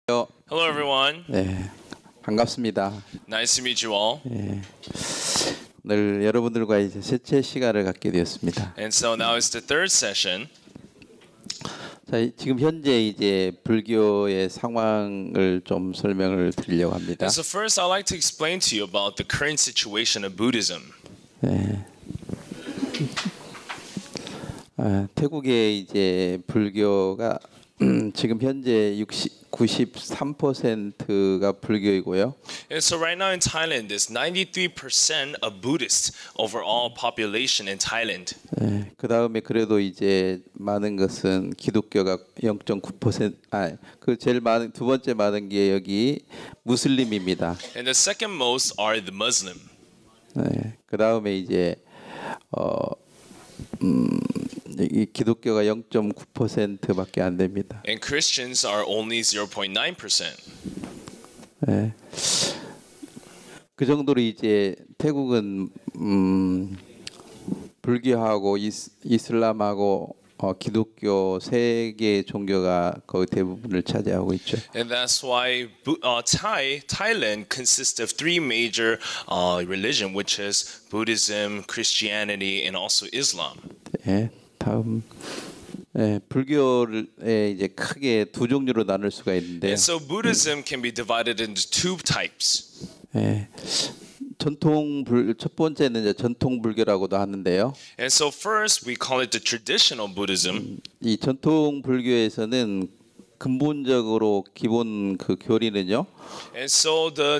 Hello, everyone. 네, 반갑습니다. Nice to meet you all. 오늘 여러분들과 이제 셋째 시간을 갖게 되었습니다. And so now it's the third session. 자, 지금 현재 이제 불교의 상황을 좀 설명을 드리려고 합니다. And so first, I'd like to explain to you about the current situation of Buddhism. 태국의 이제 불교가 지금 현재 93%가 불교이고요. And so right now in Thailand, there's 93% of Buddhists overall population in Thailand. 그 다음에 그래도 이제 많은 것은 기독교가 0.9%. 그 제일 많은 두 번째 많은 게 여기 무슬림입니다. And the second most are the Muslim. 그 다음에 이제 이 기독교가 0.9%밖에 안 됩니다. And Christians are only 0.9%. 그 정도로 이제 태국은 불교하고 이슬람하고 기독교 세 개의 종교가 거의 대부분을 차지하고 있죠. And that's why Thailand consists of three major religion, which is Buddhism, Christianity, and also Islam. 다음 불교를 이제 크게 두 종류로 나눌 수가 있는데. And so Buddhism can be divided into two types. 첫 번째는 이제 전통 불교라고도 하는데요. And so first we call it the traditional Buddhism. 이 전통 불교에서는 근본적으로 기본 그 교리는요. And so the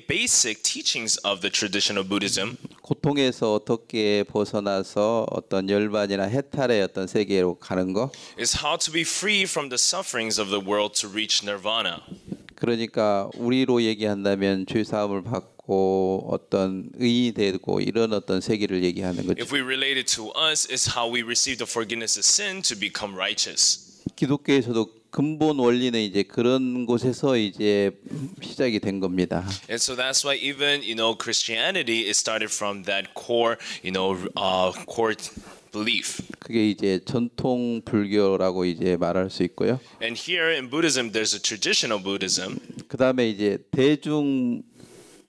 basic teachings of the traditional Buddhism 고통에서 어떻게 벗어나서 어떤 열반이나 해탈의 어떤 세계로 가는 거. is how to be free from the sufferings of the world to reach nirvana. 그러니까 우리로 얘기한다면 죄 사함을 받고 어떤 의인이 되고 이런 어떤 세계를 얘기하는 거죠. If we relate it to us, is how we receive the forgiveness of sin to become righteous. 기독교에서도 근본 원리는 이제 그런 곳에서 이제 시작이 된 겁니다. And so that's why even Christianity is started from that core core belief. 그게 이제 전통 불교라고 이제 말할 수 있고요. And here in Buddhism, there's a traditional Buddhism. 그다음에 이제 대중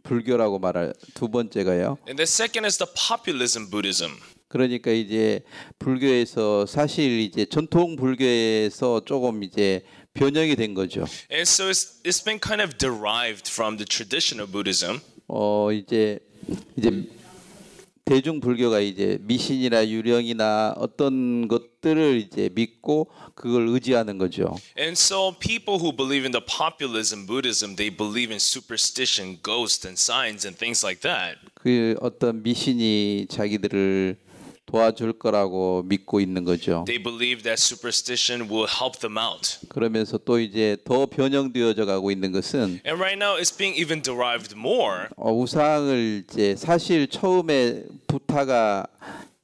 불교라고 말할 두 번째가요. And the second is the populism Buddhism. 그러니까 이제 불교에서 사실 이제 전통 불교에서 조금 이제 변형이 된 거죠. And so it's been kind of derived from the traditional Buddhism. 이제 대중 불교가 이제 미신이나 유령이나 어떤 것들을 이제 믿고 그걸 의지하는 거죠. And so people who believe in the populism Buddhism, they believe in superstition, ghosts and signs and things like that. 그 어떤 미신이 자기들을 도와줄 거라고 믿고 있는 거죠. They believe that superstition will help them out. 그러면서 또 이제 더 변형되어져 가고 있는 것은 And right now it's being even derived more. 우상을 이제 사실 처음에 부타가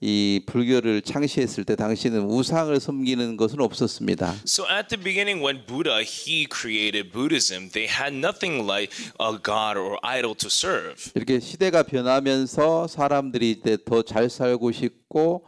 이 불교를 창시했을 때 당시는 우상을 섬기는 것은 없었습니다. So at the beginning when Buddha he created Buddhism, they had nothing like a god or idol to serve. 이렇게 시대가 변하면서 사람들이 이제 더 잘 살고 싶고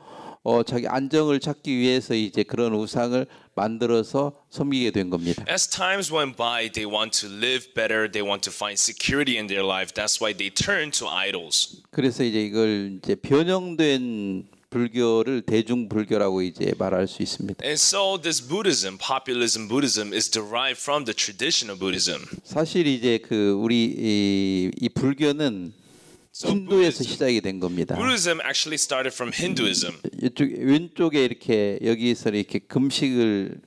자기 안정을 찾기 위해서 이제 그런 우상을 만들어서 섬기게 된 겁니다. As times went by, they want to live better, they want to find security in their life. That's why they turn to idols. 그래서 이제 이걸 이제 변형된 불교를 대중 불교라고 이제 말할 수 있습니다. And so this Buddhism, populism Buddhism, is derived from the traditional Buddhism. 사실 이제 그 우리 이 불교는 힌두에서 시작이 된 겁니다. Buddhism actually started from Hinduism. 이쪽 왼쪽에 이렇게 여기서 이렇게 금식을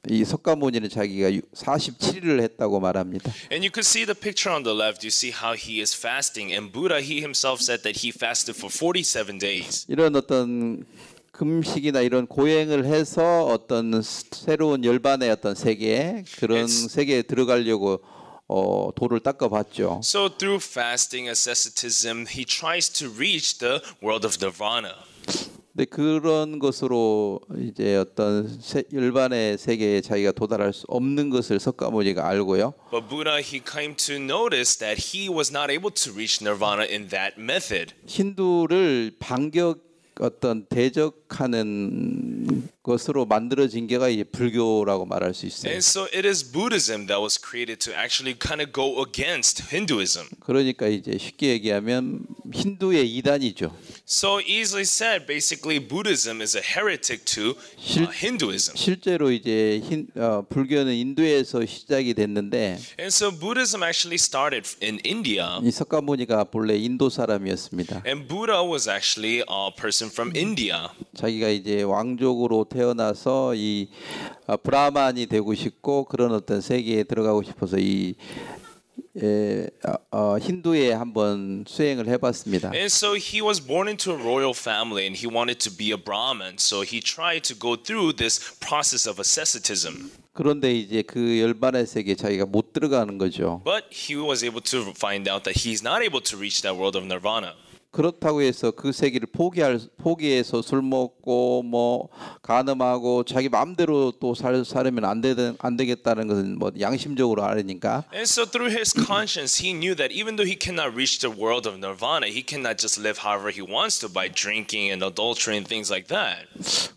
이 석가모니는 자기가 47일을 했다고 말합니다. And you could see the picture on the left. You see how he is fasting, and Buddha he himself said that he fasted for 47 days. 이런 어떤 금식이나 이런 고행을 해서 어떤 새로운 열반의 어떤 세계 그런 세계에 들어가려고 도를 닦아봤죠. So through fasting, asceticism, he tries to reach the world of nirvana. 근데 그런 것으로 이제 어떤 일반의 세계에 자기가 도달할 수 없는 것을 석가모니가 알고요. But Buddha he came to notice that he was not able to reach nirvana in that method. 힌두를 반격 어떤 대적하는 것으로 만들어진 게가 이제 불교라고 말할 수 있어요. And so it is Buddhism that was created to actually kind of go against Hinduism. 그러니까 이제 쉽게 얘기하면 힌두의 이단이죠. So easily said, basically Buddhism is a heretic to Hinduism. 실제로 이제 불교는 인도에서 시작이 됐는데 And so Buddhism actually started in India. 이 석가모니가 본래 인도 사람이었습니다. And Buddha was actually a person from India. 자기가 이제 왕족으로 태어나서 이 브라만이 되고 싶고 그런 어떤 세계에 들어가고 싶어서 이 힌두에 한번 수행을 해봤습니다. And so he was born into a royal family and he wanted to be a Brahmin. So he tried to go through this process of asceticism. 그런데 이제 그 열반의 세계에 자기가 못 들어가는 거죠. But he was able to find out that he's not able to reach that world of nirvana. 그렇다고 해서 그 세계를 포기해서 술 먹고 뭐 간음하고 자기 마음대로 또 살면 안 되겠다는 것은 뭐 양심적으로 알으니까. And so through his conscience, he knew that even though he cannot reach the world of nirvana, he cannot just live however he wants to by drinking and adultery and things like that.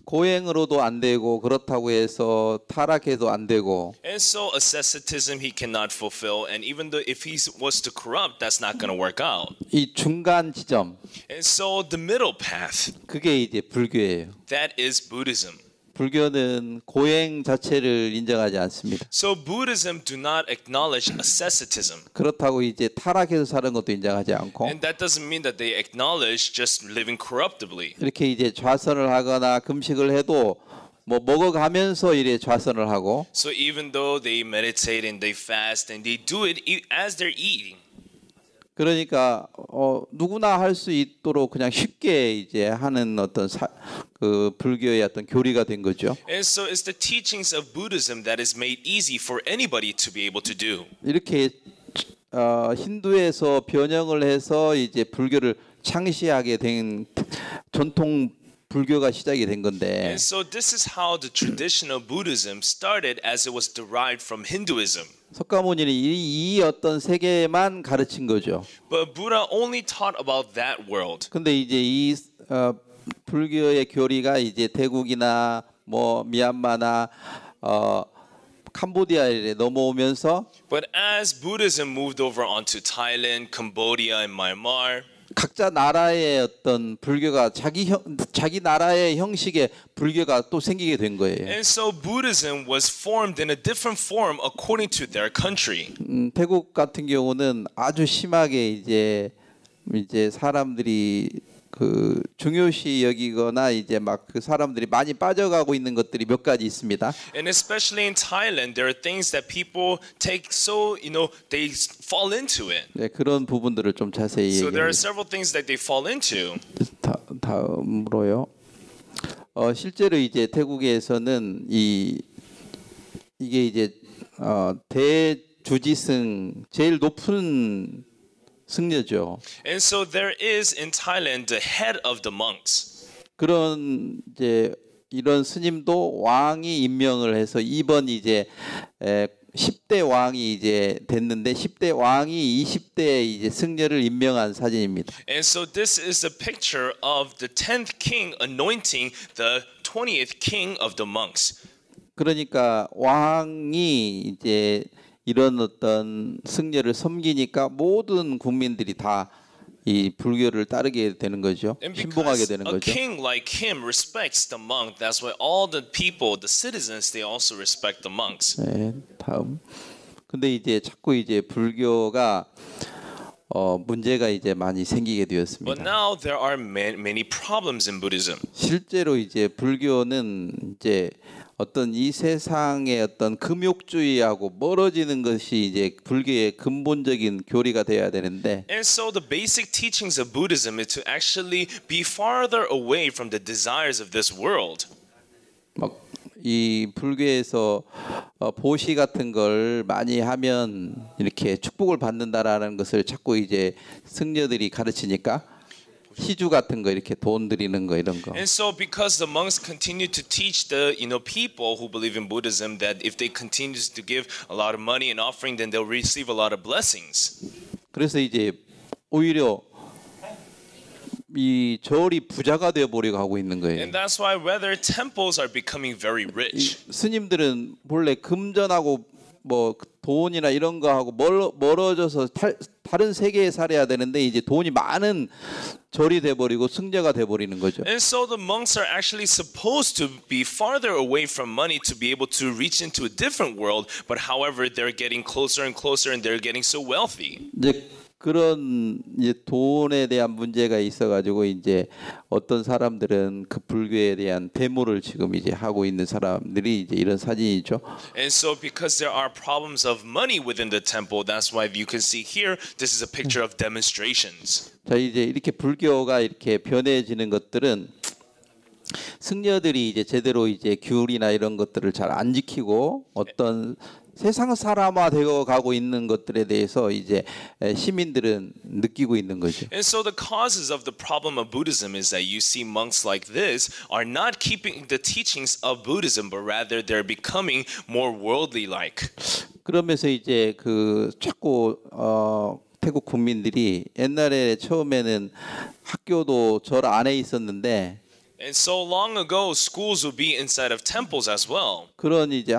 고행으로도 안 되고 그렇다고 해서 타락해도 안 되고. And so asceticism he cannot fulfill, and even though if he was to corrupt, that's not going to work out. 이 중간 지점. And so the middle path, 그게 이제 불교예요. that is Buddhism. 불교는 고행 자체를 인정하지 않습니다. So Buddhism do not acknowledge asceticism. 그렇다고 이제 타락해서 사는 것도 인정하지 않고 And that doesn't mean that they acknowledge just living corruptibly. 이렇게 이제 좌선을 하거나 금식을 해도 뭐 먹어가면서 이래 좌선을 하고 So even though they meditate and they fast and they do it as they're eating. 그러니까 누구나 할 수 있도록 그냥 쉽게 이제 하는 어떤 그 불교의 어떤 교리가 된 거죠. And so it's the teachings of Buddhism that is made easy for anybody to be able to do. 이렇게 힌두에서 변형을 해서 이제 불교를 창시하게 된 전통 불교가 시작이 된 건데. And so this is how the tradition of Buddhism started as it was derived from Hinduism. 석가모니는 이 어떤 세계만 가르친 거죠. But Buddha only taught about that world. 근데 이제 이 불교의 교리가 이제 태국이나 뭐 미얀마나 캄보디아에 넘어오면서 But as Buddhism moved over onto Thailand, Cambodia, and Myanmar, 각자 나라의 어떤 불교가 자기 나라의 형식의 불교가 또 생기게 된 거예요. and so Buddhism was formed in a different form according to their country. 태국 같은 경우는 아주 심하게 이제 사람들이 그 중요시 여기거나 이제 막 그 사람들이 많이 빠져가고 있는 것들이 몇 가지 있습니다. And especially in Thailand, there are things that people take so, they fall into it. 네, 그런 부분들을 좀 자세히 So there are 얘기해요. several things that they fall into. 다음으로요. 실제로 이제 태국에서는 이게 이제 대주지승 제일 높은 승려죠. And so there is in Thailand the head of the monks. 그런 이제 이런 스님도 왕이 임명을 해서 이번 이제 10대 왕이 이제 됐는데 10대 왕이 20대 이제 승려를 임명한 사진입니다. And so this is a picture of the 10th king anointing the 20th king of the monks. 그러니까 왕이 이제 이런 어떤 승려를 섬기니까 모든 국민들이 다 이 불교를 따르게 되는 거죠. And 신봉하게 because 되는 a 거죠. king like him respects the monk, that's why all the people, the citizens, they also respect the monks. 네, 다음. 근데 이제 자꾸 이제 불교가 문제가 이제 많이 생기게 But 되었습니다. now there are many problems in Buddhism. 실제로 이제 불교는 이제 어떤 이 세상의 어떤 금욕주의하고 멀어지는 것이 이제 불교의 근본적인 교리가 되어야 되는데 And so the basic teachings of Buddhism is to actually be farther away from the desires of this world. 막 이 불교에서 보시 같은 걸 많이 하면 이렇게 축복을 받는다라는 것을 자꾸 이제 승려들이 가르치니까 시주 같은 거 이렇게 돈 드리는 거 이런 거. And so because the monks continue to teach the people who believe in Buddhism that if they continue to give a lot of money and offering, then they'll receive a lot of blessings. 그래서 이제 오히려 이 절이 부자가 되어 버리고 하고 있는 거예요. And that's why whether temples are becoming very rich. 스님들은 본래 금전하고 뭐 돈이나 이런 거하고 멀어져서 다른 세계에 살아야 되는데 이제 돈이 많은 절이 돼 버리고 승려가 돼 버리는 거죠. And so the monks are actually supposed to be farther away from money to be able to reach into a different world, but however they're getting closer and closer and they're getting so wealthy. 이제 그런 이제 돈에 대한 문제가 있어가지고 이제 어떤 사람들은 그 불교에 대한 데모를 지금 이제 하고 있는 사람들이 이제 이런 사진이죠. And so because there are problems of money within the temple, that's why you can see here, this is a picture of demonstrations. 자 이제 이렇게 불교가 이렇게 변해지는 것들은 승려들이 이제 제대로 이제 규율이나 이런 것들을 잘 안 지키고 어떤 세상 사람화 되어 가고 있는 것들에 대해서 이제 시민들은 느끼고 있는 거죠. And so the causes of the problem of Buddhism is that you see monks like this are not keeping the teachings of Buddhism, but rather they're becoming more worldly like. 그러면서 이제 그 자꾸 태국 국민들이 옛날에 처음에는 학교도 절 안에 있었는데 And so long ago, schools would be inside of temples as well. 그런 이제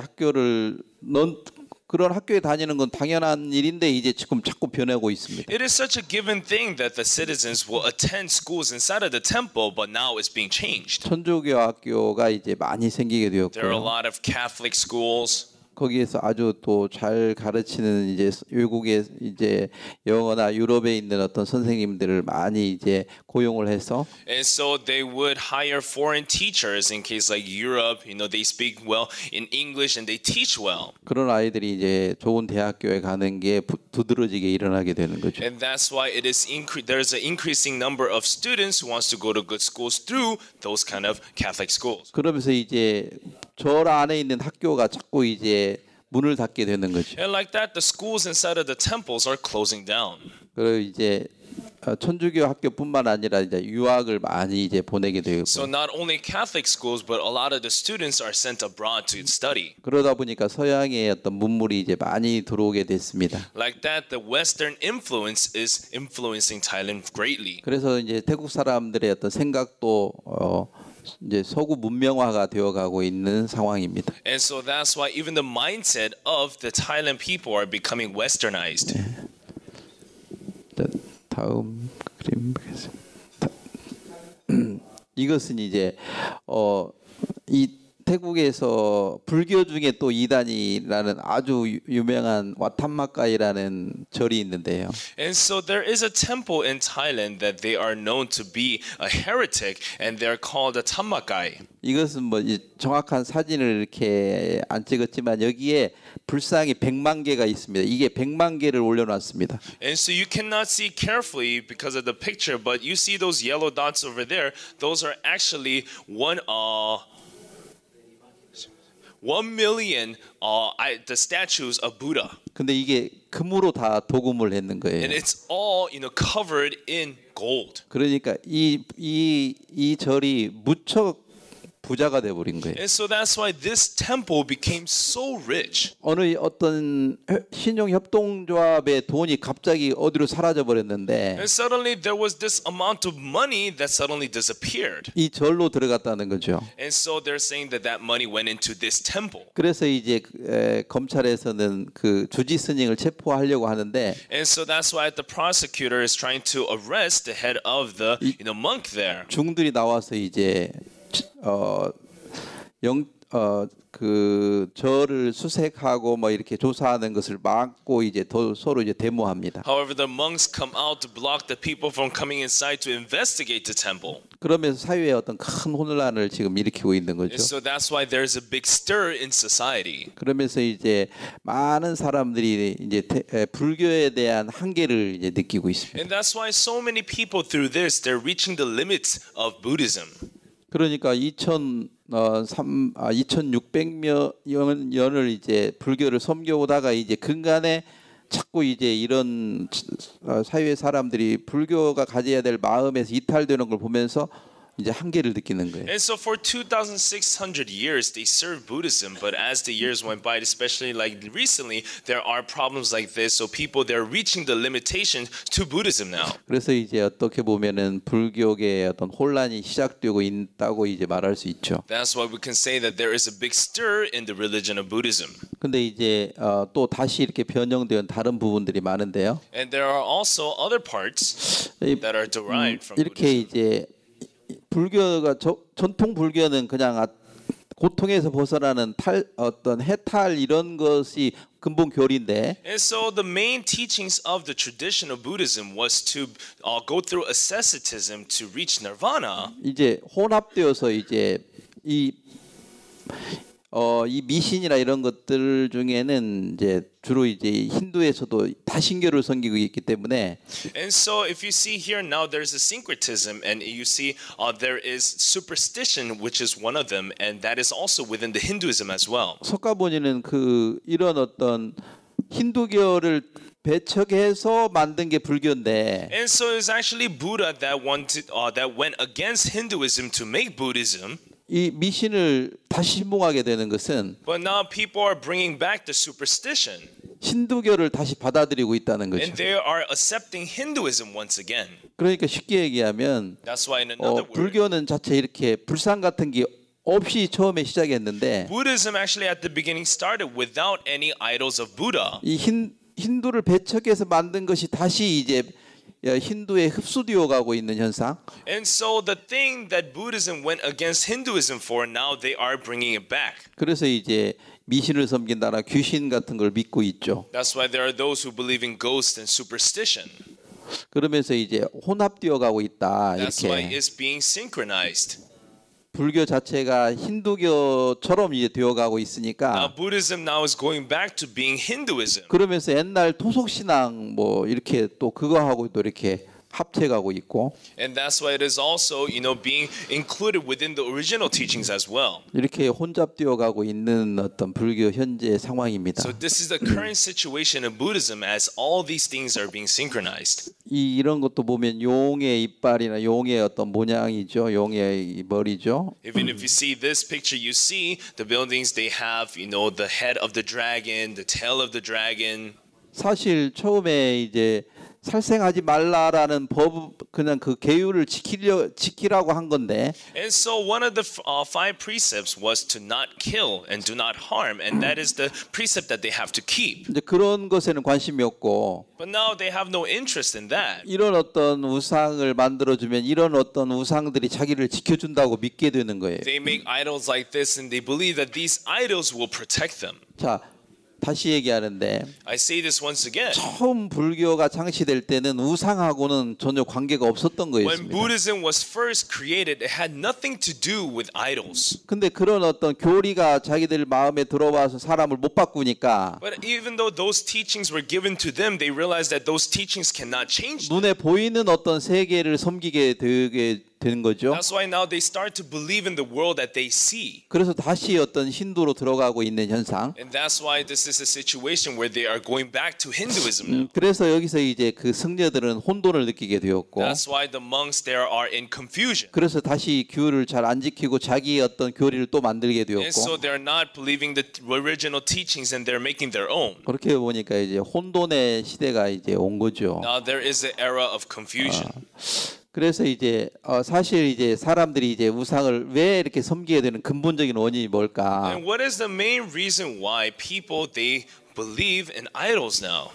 그런 학교에 다니는 건 당연한 일인데 이제 지금 자꾸 변하고 있습니다. It is such a given thing that the citizens will attend schools inside of the temple, but now it's being changed. 천주교 학교가 이제 많이 생기게 There are a 되었고요. lot of Catholic schools. 거기에서 아주 또 잘 가르치는 이제 외국의 이제 영어나 유럽에 있는 어떤 선생님들을 많이 이제 고용을 해서 And so they would hire foreign teachers in case like Europe, they speak well in English and they teach well. 그런 아이들이 이제 좋은 대학교에 가는 게 두드러지게 일어나게 되는 거죠. And that's why it is there's an increasing number of students who wants to go to good schools through those kind of Catholic schools. 그러면서 이제 절 안에 있는 학교가 자꾸 이제 문을 닫게 되는 거죠. And like that, the schools inside of the temples are closing down. 그리고 이제 천주교 학교뿐만 아니라 이제 유학을 많이 이제 보내게 되고 So not only Catholic schools, but a lot of the students are sent abroad to study. 그러다 보니까 서양의 어떤 문물이 이제 많이 들어오게 됐습니다. Like that, the Western influence is influencing Thailand greatly. 그래서 이제 태국 사람들의 어떤 생각도 이제 서구 문명화가 되어가고 있는 상황입니다. And so that's why even the mindset of the Thailand people are becoming westernized. 자, 다음 그림 보겠습니다. 이것은 이제 이 태국에서 불교 중에 또 이단이라는 아주 유명한 와탐마카이라는 절이 있는데요. And so there is a temple in Thailand that they are known to be a heretic, and they're called a Thammakai. 이것은 뭐 정확한 사진을 이렇게 안 찍었지만 여기에 불상이 100만 개가 있습니다. 이게 100만 개를 올려놨습니다. And so you cannot see carefully because of the picture, but you see those yellow dots over there. Those are actually 1 million the statues of Buddha. 근데 이게 금으로 다 도금을 했는 거예요. And it's all covered in gold. 그러니까 이 절이 무척 부자가 돼 버린 거예요. And so that's why this temple became so rich. 어떤 신용 협동조합의 돈이 갑자기 어디로 사라져 버렸는데 And suddenly there was this amount of money that suddenly disappeared. 이 절로 들어갔다는 거죠. And so they're saying that that money went into this temple. 그래서 이제 검찰에서는 그 주지 스님을 체포하려고 하는데 And so that's why the prosecutor is trying to arrest the head of the monk there. 중들이 나와서 이제 그 절을 수색하고 뭐 이렇게 조사하는 것을 막고 이제 서로 이제 데모합니다. However, the monks come out to block the people from coming inside to investigate the temple. 그러면서 사회에 어떤 큰 혼란을 지금 일으키고 있는 거죠. And so that's why there's a big stir in society. 그러면서 이제 많은 사람들이 이제 불교에 대한 한계를 이제 느끼고 있습니다. And that's why so many people through this they're reaching the limits of Buddhism. 그러니까 2600년을 이제 불교를 섬겨오다가 이제 근간에 자꾸 이제 이런 사회 사람들이 불교가 가져야 될 마음에서 이탈되는 걸 보면서 이제 한계를 느끼는 거예요. And so for 2,600 years, they served Buddhism, but as the years went by, especially like recently, there are problems like this. So people, they're reaching the limitation to Buddhism now. 그래서 이제 어떻게 보면은 불교계의 어떤 혼란이 시작되고 있다고 이제 말할 수 있죠. That's why we can say that there is a big stir in the religion of Buddhism. 근데 이제 또 다시 이렇게 변형된 다른 부분들이 많은데요. And there are also other parts that are derived from 이렇게 Buddhism. 이제 불교가 전통 불교는 그냥 고통에서 벗어나는 어떤 해탈 이런 것이 근본 교리인데 And so the main teachings of the tradition of Buddhism was to go through asceticism to reach nirvana. 이제 혼합되어서 이제 이 미신이나 이런 것들 중에는 이제 주로 이제 힌두에서도 다신교를 섬기고 있기 때문에 And so if you see here now there's a syncretism and you see there is superstition which is one of them and that is also within the Hinduism as well. 석가모니는 이런 어떤 힌두교를 배척해서 만든 게 불교인데 And so it's actually Buddha that went against Hinduism to make Buddhism. 이 미신을 다시 신봉하게 되는 것은 But now people are bringing back the superstition. 힌두교를 다시 받아들이고 있다는 거죠. And they are accepting Hinduism once again. 그러니까 쉽게 얘기하면 That's why in another word, 불교는 자체 이렇게 불상 같은 게 없이 처음에 시작했는데 Buddhism actually at the beginning started without any idols of Buddha. 이 힌두를 배척해서 만든 것이 다시 이제 힌두에 흡수되어 가고 있는 현상. And so the thing that Buddhism went against Hinduism for, now they are bringing it back. 그래서 이제 미신을 섬긴다나 귀신 같은 걸 믿고 있죠. That's why there are those who believe in ghosts and superstition. 그러면서 이제 혼합되어 가고 있다. That's why 이렇게 it's being synchronized. 불교 자체가 힌두교처럼 이제 되어 가고 Now 있으니까 Buddhism now is going back to being Hinduism. 그러면서 옛날 토속 신앙 뭐 이렇게 또 그거하고 또 이렇게 합쳐가고 있고 And that's why it is also, being included within the original teachings as well. 이렇게 혼잡되어 가고 있는 어떤 불교 현재 상황입니다. So this is the current situation of Buddhism as all these things are being synchronized. 이런 것도 보면 용의 이빨이나 용의 어떤 모양이죠. 용의 머리죠. Even if you see this picture, you see the buildings, they have, the head of the dragon, the tail of the dragon. 사실 처음에 이제 살생하지 말라라는 법 그냥 그 계율을 지키라고 한 건데 And so one of the five precepts was to not kill and do not harm, and that is the precept that they have to keep. 이제 그런 것에는 관심이 없고 But now they have no interest in that. 이런 어떤 우상을 만들어주면 이런 어떤 우상들이 자기를 지켜준다고 믿게 되는 거예요. They make idols like this and they believe that these idols will protect them. 자, 다시 얘기하는데 I say this once again. 처음 불교가 창시될 때는 우상하고는 전혀 관계가 없었던 When 거였습니다. Buddhism was first created, it had nothing to do with idols. 근데 그런 어떤 교리가 자기들 마음에 들어와서 사람을 못 바꾸니까 But even though those teachings were given to them, they realized that those teachings cannot change them. 눈에 보이는 어떤 세계를 섬기게 되게 되는 거죠. That's why now they start to believe in the world that they see. 그래서 다시 어떤 신도로 들어가고 있는 현상. And that's why this is a situation where they are going back to Hinduism now. 그래서 여기서 이제 그 승려들은 혼돈을 느끼게 되었고 That's why the monks there are in confusion. 그래서 다시 규율을 잘 안 지키고 자기의 어떤 교리를 또 만들게 And so 되었고 they're not believing the original teachings and they're making their own. 그렇게 보니까 이제 혼돈의 시대가 이제 온 거죠. Now there is an era of confusion. 그래서 이제 사실 이제 사람들이 이제 우상을 왜 이렇게 섬기게 되는 근본적인 원인이 뭘까? And what is the main reason why people they believe in idols now?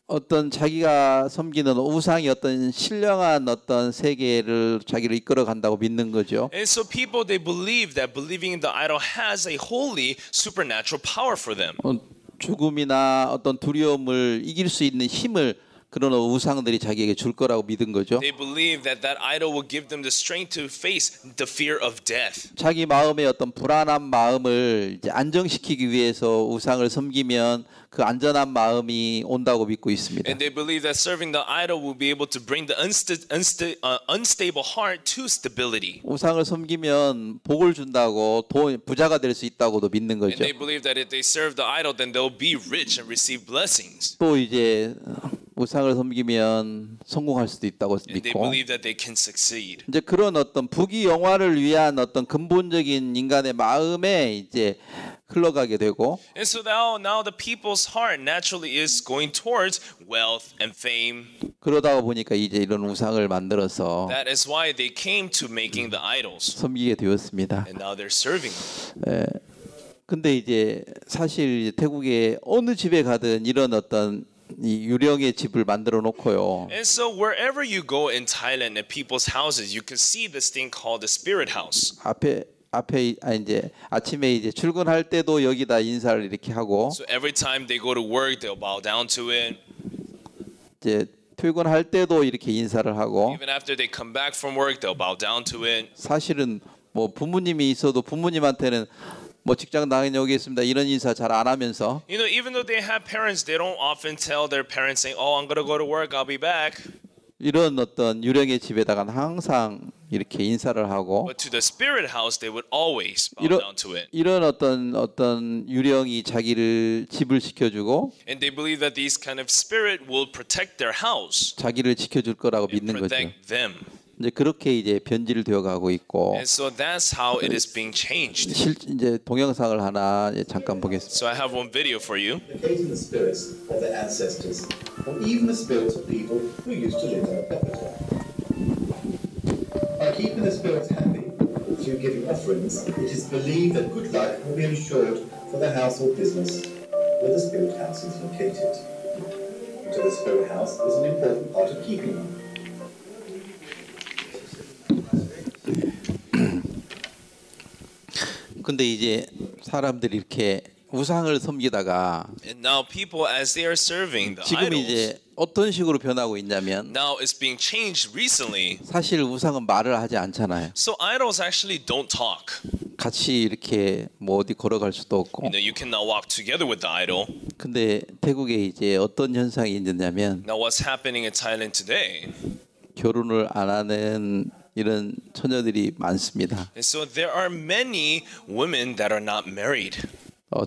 어떤 자기가 섬기는 우상이 어떤 신령한 어떤 세계를 자기를 이끌어 간다고 믿는 거죠. And so people they believe that believing in the idol has a holy supernatural power for them. 죽음이나 어떤 두려움을 이길 수 있는 힘을 그런 우상들이 자기에게 줄 거라고 믿은 거죠. They believe that that idol will give them the strength to face the fear of death. 자기 마음의 어떤 불안한 마음을 이제 안정시키기 위해서 우상을 섬기면 그 안전한 마음이 온다고 믿고 있습니다. And they believe that serving the idol will be able to bring the unstable heart to stability. 우상을 섬기면 복을 준다고 부자가 될 수 있다고도 믿는 And 거죠. they believe that if they serve the idol, then they'll be rich and receive blessings. 또 이제 우상을 섬기면 성공할 수도 있다고 and they 믿고 believe that they can succeed. 이제 그런 어떤 부귀영화를 위한 어떤 근본적인 인간의 마음에 이제 흘러가게 되고 And so now the people's heart naturally is going towards wealth and fame. 그러다가 보니까 이제 이런 우상을 만들어서 That is why they came to making the idols, 섬기게 되었습니다. and now they're serving them. 근데 이제 사실 이제 태국의 어느 집에 가든 이런 어떤 이 유령의 집을 만들어 놓고요. And so wherever you go in Thailand at people's houses, you can see this thing called the spirit house. 앞에 이제 아침에 이제 출근할 때도 여기다 인사를 이렇게 하고 So every time they go to work, they'll bow down to it. 이제 퇴근할 때도 이렇게 인사를 하고 Even after they come back from work, they'll bow down to it. 사실은 뭐 부모님이 있어도 부모님한테는 뭐 직장 다녀오겠습니다 이런 인사 잘 안 하면서 You know, even though they have parents, they don't often tell their parents saying, "Oh, I'm gonna go to work. I'll be back." 이런 어떤 유령의 집에다가 항상 이렇게 인사를 하고 But to the spirit house, they would always bow down to it. 이런 어떤 유령이 자기를 집을 지켜주고 And they believe that these kind of spirit will protect their house 자기를 지켜줄 거라고 and 믿는 거죠. protect them. 이제 그렇게 이제 변질되어 가고 있고 And so that's how it is being changed. 이제 동영상을 하나 잠깐 보겠습니다. So I have one video for you. Locating the spirits of their ancestors, or even the spirits of people who used to live in a Pepperton. By keeping the spirits happy through giving offerings, it is believed that good luck will be ensured for the house or business where the spirit house is located. So the spirit house is an important part of keeping them. 근데 이제 사람들이 이렇게 우상을 섬기다가 And now people, as they are serving the 지금 idols, 이제 어떤 식으로 변하고 있냐면 now it's being changed recently. 사실 우상은 말을 하지 않잖아요. So idols actually don't talk. 같이 이렇게 뭐 어디 걸어갈 수도 없고. You know, you cannot walk together with the idol. 근데 태국에 이제 어떤 현상이 있느냐면 Now what's happening in Thailand today? 결혼을 안 하는 이런 처녀들이 많습니다. And so there are many women that are not married.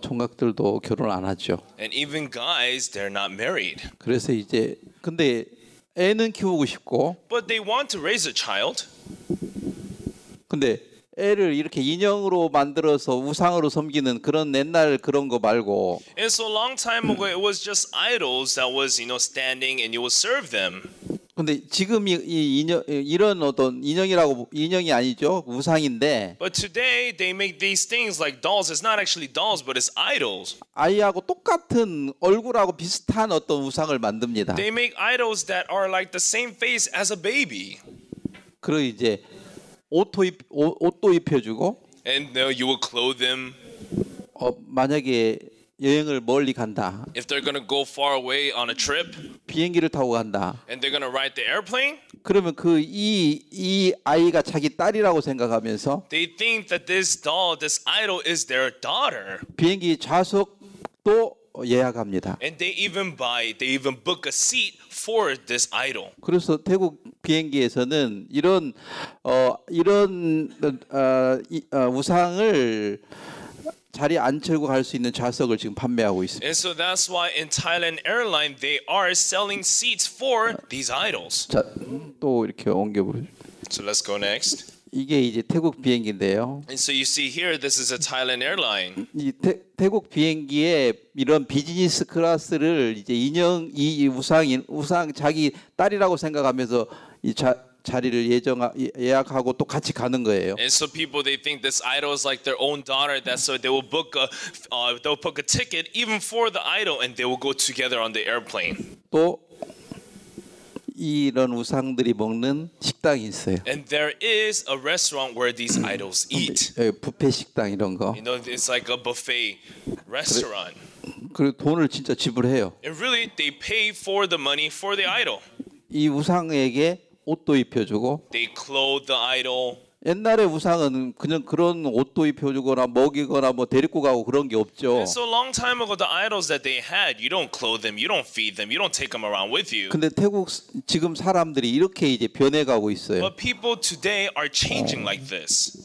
총각들도 결혼 안 하죠. And even guys, they're not married. 그래서 이제 근데 애는 키우고 싶고 But they want to raise a child. 근데 애를 이렇게 인형으로 만들어서 우상으로 섬기는 그런 옛날 그런 거 말고 And so a long time ago, it was just idols that was, standing and you would serve them. 근데 지금 이 인형 이런 어떤 인형이 아니죠 우상인데 But today, they make these things like dolls. It's not actually dolls, but it's idols. 아이하고 똑같은 얼굴하고 비슷한 어떤 우상을 만듭니다. They make idols that are like the same face as a baby. 그리고 이제 옷도 입혀주고 And you will clothe them. 만약에 여행을 멀리 간다. If they're going to go far away on a trip 비행기를 타고 간다. and they're going to ride the airplane, 그러면 이 아이가 자기 딸이라고 생각하면서 they think that this doll, this idol is their daughter. 비행기 좌석도 예약합니다. And they even book a seat for this idol. 그래서 태국 비행기에서는 이런 우상을 자리에 앉히고 갈 수 있는 좌석을 지금 판매하고 있습니다. And so that's why in Thailand Airline they are selling seats for these idols. 자, 또 이렇게 옮겨보죠. So let's go next. 이게 이제 태국 비행기인데요. And so you see here, this is a Thailand airline. 이 태국 비행기에 이런 비즈니스 클래스를 이제 이 우상 자기 딸이라고 생각하면서 이 자리를 예약하고 또 같이 가는 거예요. And so people, they think this idol is like their own daughter. That's so they will book a ticket even for the idol, and they will go together on the airplane. 또 이런 우상들이 먹는 식당이 있어요. And there is a restaurant where these idols eat. 뷔페 식당 이런 거. You know, it's like a buffet restaurant. 그리고 돈을 진짜 지불해요. And really, they pay for the money for the idol. 이 우상에게 옷도 입혀주고. They clothe the idol. 옛날에 우상은 그냥 그런 옷도 입혀주거나 먹이거나 뭐 데리고 가고 그런 게 없죠. And so a long time ago, the idols that they had, you don't clothe them, you don't feed them, you don't take them around with you. 근데 태국 지금 사람들이 이렇게 이제 변해가고 있어요. But people today are changing like this.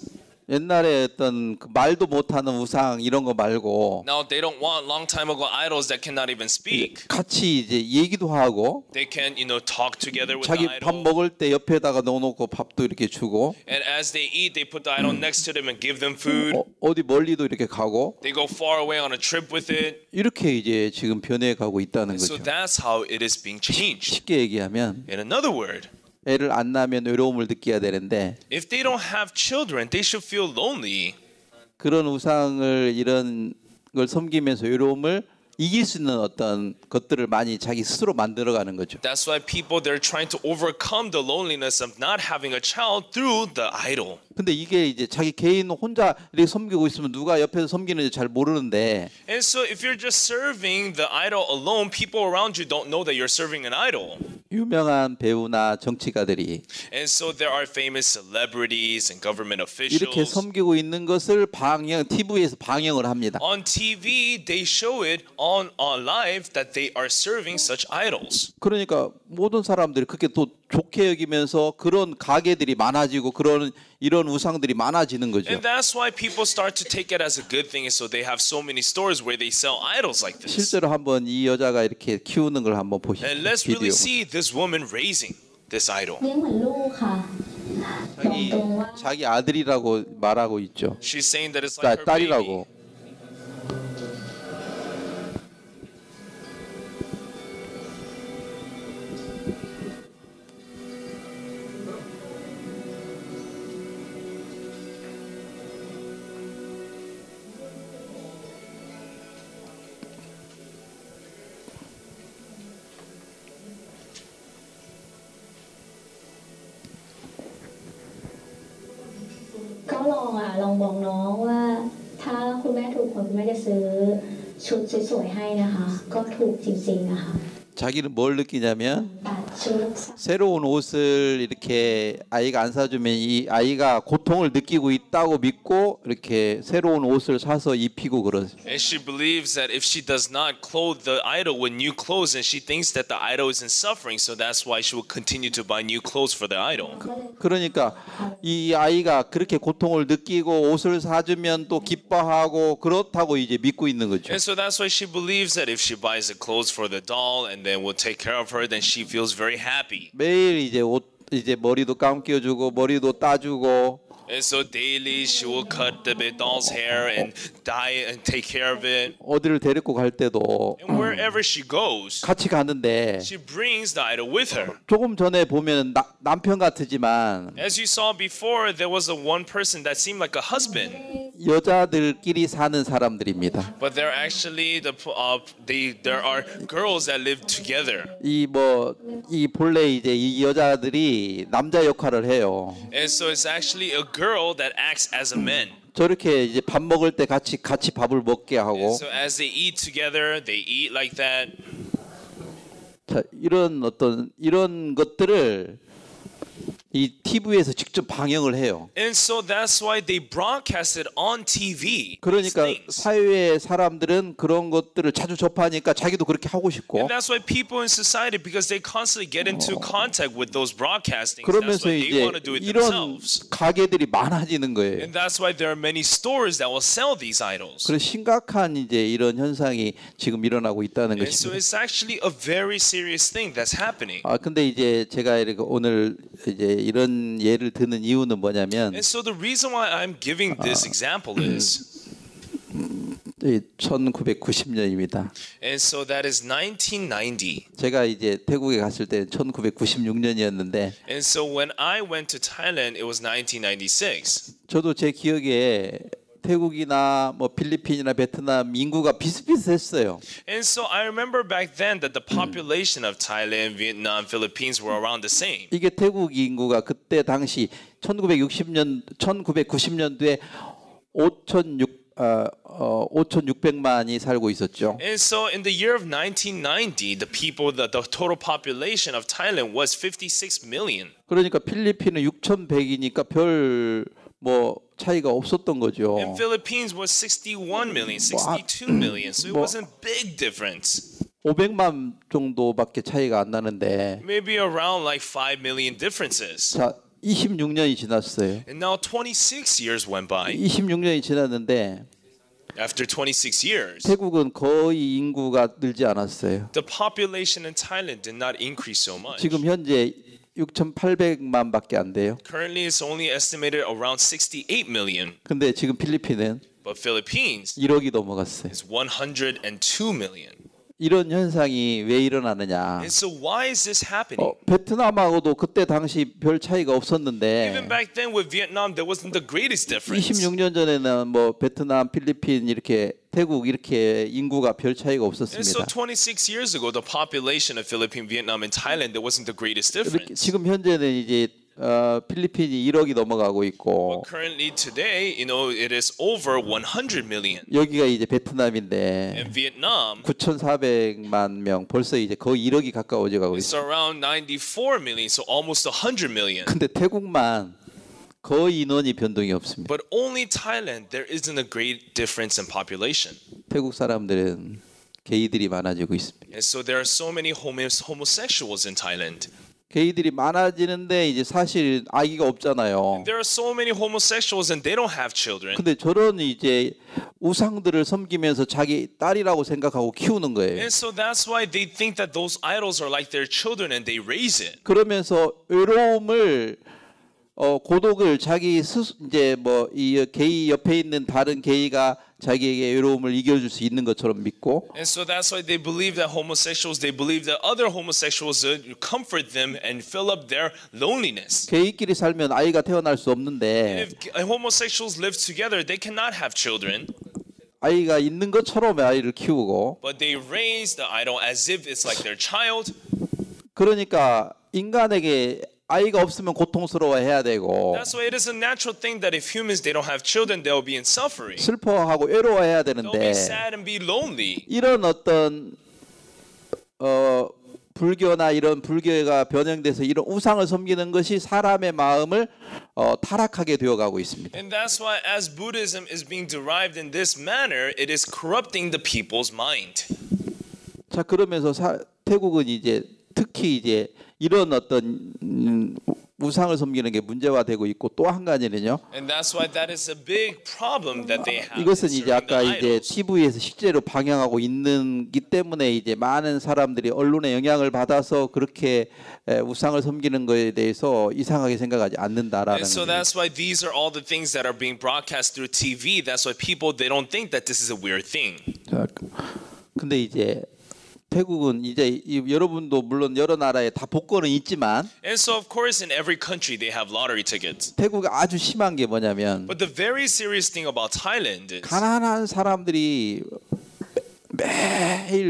옛날에 어떤 그 말도 못하는 우상 이런 거 말고 Now they don't want long time ago idols that cannot even speak. 같이 이제 얘기도 하고 They can, talk together with 자기 the 밥 idol. 먹을 때 옆에다가 넣어놓고 밥도 이렇게 주고 And as they eat, they put the idol next to them and give them food. 어디 멀리도 이렇게 가고 They go far away on a trip with it. 이렇게 이제 지금 변해가고 있다는 So 거죠. that's how it is being changed. 쉽게 얘기하면 In another word, 애를 안 낳으면 외로움을 느껴야 되는데 if they don't have children, they should feel lonely. 그런 우상을 이런 걸 섬기면서 외로움을 이길 수 있는 어떤 것들을 많이 자기 스스로 만들어가는 거죠. That's why people, they're trying to overcome the loneliness of not having a child through the idol. 근데 이게 이제 자기 개인 혼자 이렇게 섬기고 있으면 누가 옆에서 섬기는지 잘 모르는데 And so if you're just serving the idol alone, people around you don't know that you're serving an idol. 유명한 배우나 정치가들이 And so there are famous celebrities and government 이렇게 officials. 섬기고 있는 것을 TV에서 방영을 합니다. On TV, they show it on live that they are serving such idols. 그러니까 모든 사람들이 그렇게 또 좋게 여기면서 그런 가게들이 많아지고 그런 이런 우상들이 많아지는 거죠. And that's why people start to take it as a good thing. And so they have so many stores where they sell idols like this. 실제로 한번 이 여자가 이렇게 키우는 걸 한번 보시죠. And let's 비디오. really see this woman raising this idol. เลี้ยงเหมือนลูกค่ะบอกตรงว่า 자기 아들이라고 말하고 있죠. She's saying that it's like her baby. 딸이라고.ก็ลองบอกน้องว่าถ้าคุณแม่ถูกหวยคุณแม่จะซื้อชุดสวยๆให้นะคะ ก็ถูกจริงๆนะคะ 자기는 뭘 느끼냐면 ตัดชุด 새로운 옷을 이렇게 아이가 안 사주면 이 아이가 고통을 느끼고 있다고 믿고 이렇게 새로운 옷을 사서 입히고 그러죠. And she believes that if she does not clothe the idol with new clothes, and she thinks that the idol is in suffering, so that's why she will continue to buy new clothes for the idol. 그러니까 이 아이가 그렇게 고통을 느끼고 옷을 사주면 또 기뻐하고 그렇다고 이제 믿고 있는 거죠. And so that's why she believes that if she buys the clothes for the doll and then will take care of her, then she feels very happy. 매일 이제 옷 이제 머리도 감겨주고 머리도 따주고 And so daily she will cut the doll's hair and dye it and take care of it. 어디를 데리고 갈 때도 And wherever she goes, 같이 가는데 she brings the idol with her. 조금 전에 보면 남편 같으지만 As you saw before, there was a one person that seemed like a husband, 여자들끼리 사는 사람들입니다. but they're actually there are girls that live together. 이 본래 이제 이 여자들이 남자 역할을 해요. And so it's actually a girl that acts as a man. 저렇게 이제 밥 먹을 때 같이 밥을 먹게 And 하고 so as they eat together, they eat like that. 자, 이런 것들을 이 TV에서 직접 방영을 해요. And so that's why they broadcast it on TV. these 그러니까 things. 사회의 사람들은 그런 것들을 자주 접하니까 자기도 그렇게 하고 싶고 And that's why people in society, because they constantly get into contact with those broadcastings, that's 그러면서 why they 이제 want to do it 이런 themselves. 가게들이 많아지는 거예요. And that's why there are many stores that will sell these idols. 그래서 심각한 이제 이런 현상이 지금 일어나고 있다는 And so 것입니다. it's actually a very serious thing that's happening. 아 근데 이제 제가 이렇게 오늘 이제 이런 예를 드는 이유는 뭐냐면 And so the reason why I'm giving this example is, 1990년입니다. and so that is 1990. 제가 이제 태국에 갔을 때 1996년이었는데 And so when I went to Thailand, it was 1996. 저도 제 기억에 태국이나 뭐 필리핀이나 베트남 인구가 비슷비슷했어요. And so I remember back then that the population of Thailand, Vietnam, Philippines were around the same. 이게 태국 인구가 그때 당시 1990년도에 5,600만이 살고 있었죠. And so in the year of 1990, the total population of Thailand was 56 million. 그러니까 필리핀은 6,100이니까 별 뭐 차이가 없었던 거죠. And Philippines was 61 million, 62 million. So it wasn't big difference. 500만 정도밖에 차이가 안 나는데 Maybe around like 5 million differences. 자 26년이 지났어요. And now 26 years went by. 26년이 지났는데 After 26 years, 태국은 거의 인구가 늘지 않았어요. the population in Thailand did not increase so much. 지금 현재 6,800만밖에 안 돼요. Currently, it's only estimated around 68 million. 근데 지금 필리핀은 But Philippines 1억이 넘어갔어요. is 102 million. 이런 현상이 왜 일어나느냐? And so why is this happening? 베트남하고도 그때 당시 별 차이가 Even 없었는데 back then with Vietnam, there wasn't the greatest difference. 26년 전에는 뭐 베트남, 필리핀 이렇게 태국 이렇게 인구가 별 차이가 And so 없었습니다. 26 years ago, the population of Philippines, Vietnam, and Thailand, there wasn't the greatest 이렇게 difference. 지금 현재는 이제 필리핀이 1억이 넘어가고 있고 But currently today, it is over 100 million. 여기가 이제 베트남인데 In Vietnam, 9,400만 명 벌써 이제 거의 1억이 가까워져 가고 it's 있어요. around 94 million, so almost 100 million. 근데 태국만 거의 인원이 변동이 없습니다. But only Thailand, there isn't a great difference in population. 태국 사람들은 게이들이 많아지고 있습니다. And so there are so many homosexuals in Thailand. 게이들이 많아지는데 이제 사실 아기가 없잖아요. There are so many homosexuals and they don't have children. 근데 저런 이제 우상들을 섬기면서 자기 딸이라고 생각하고 키우는 거예요. And so that's why they think that those idols are like their children and they raise it. 그러면서 외로움을 고독을 자기 스스 이제 뭐 이 게이 옆에 있는 다른 게이가 자기에게 외로움을 이겨줄 수 있는 것처럼 믿고 And so that's why they believe that homosexuals, they believe that other homosexuals comfort them and fill up their loneliness. 게이끼리 살면 아이가 태어날 수 And 없는데 if homosexuals live together, they cannot have children, 아이가 있는 것처럼 아이를 키우고 but they raise the idol as if it's like their child. 그러니까 인간에게 아이가 없으면 고통스러워해야 되고 That's why it is a natural thing that if humans they don't have children, they'll be in suffering. 슬퍼하고 외로워해야 They'll be 되는데 sad and be lonely. 이런 어떤 불교나 이런 불교가 변형돼서 이런 우상을 섬기는 것이 사람의 마음을 타락하게 되어가고 있습니다. And that's why as Buddhism is being derived in this manner, it is corrupting the people's mind. 자 그러면서 태국은 이제 특히 이제 이런 어떤 우상을 섬기는 게 문제화되고 있고 또 한 가지는요. And that's why that is a big problem that they have. 이것은 in 이제 serving 아까 the 이제 idols. TV에서 실제로 방영하고 있는기 때문에 이제 많은 사람들이 언론의 영향을 받아서 그렇게 우상을 섬기는 것에 대해서 이상하게 생각하지 않는다라는 And so 거예요. that's why these are all the things that are being broadcast through TV. That's why people they don't think that this is a weird thing. 자, 근데 이제 태국은 이제 여러분도 물론 여러 나라에 다 복권은 있지만 And so of course in every country they have lottery tickets. 태국이 아주 심한 게 뭐냐면 But the very serious thing about Thailand is 가난한 사람들이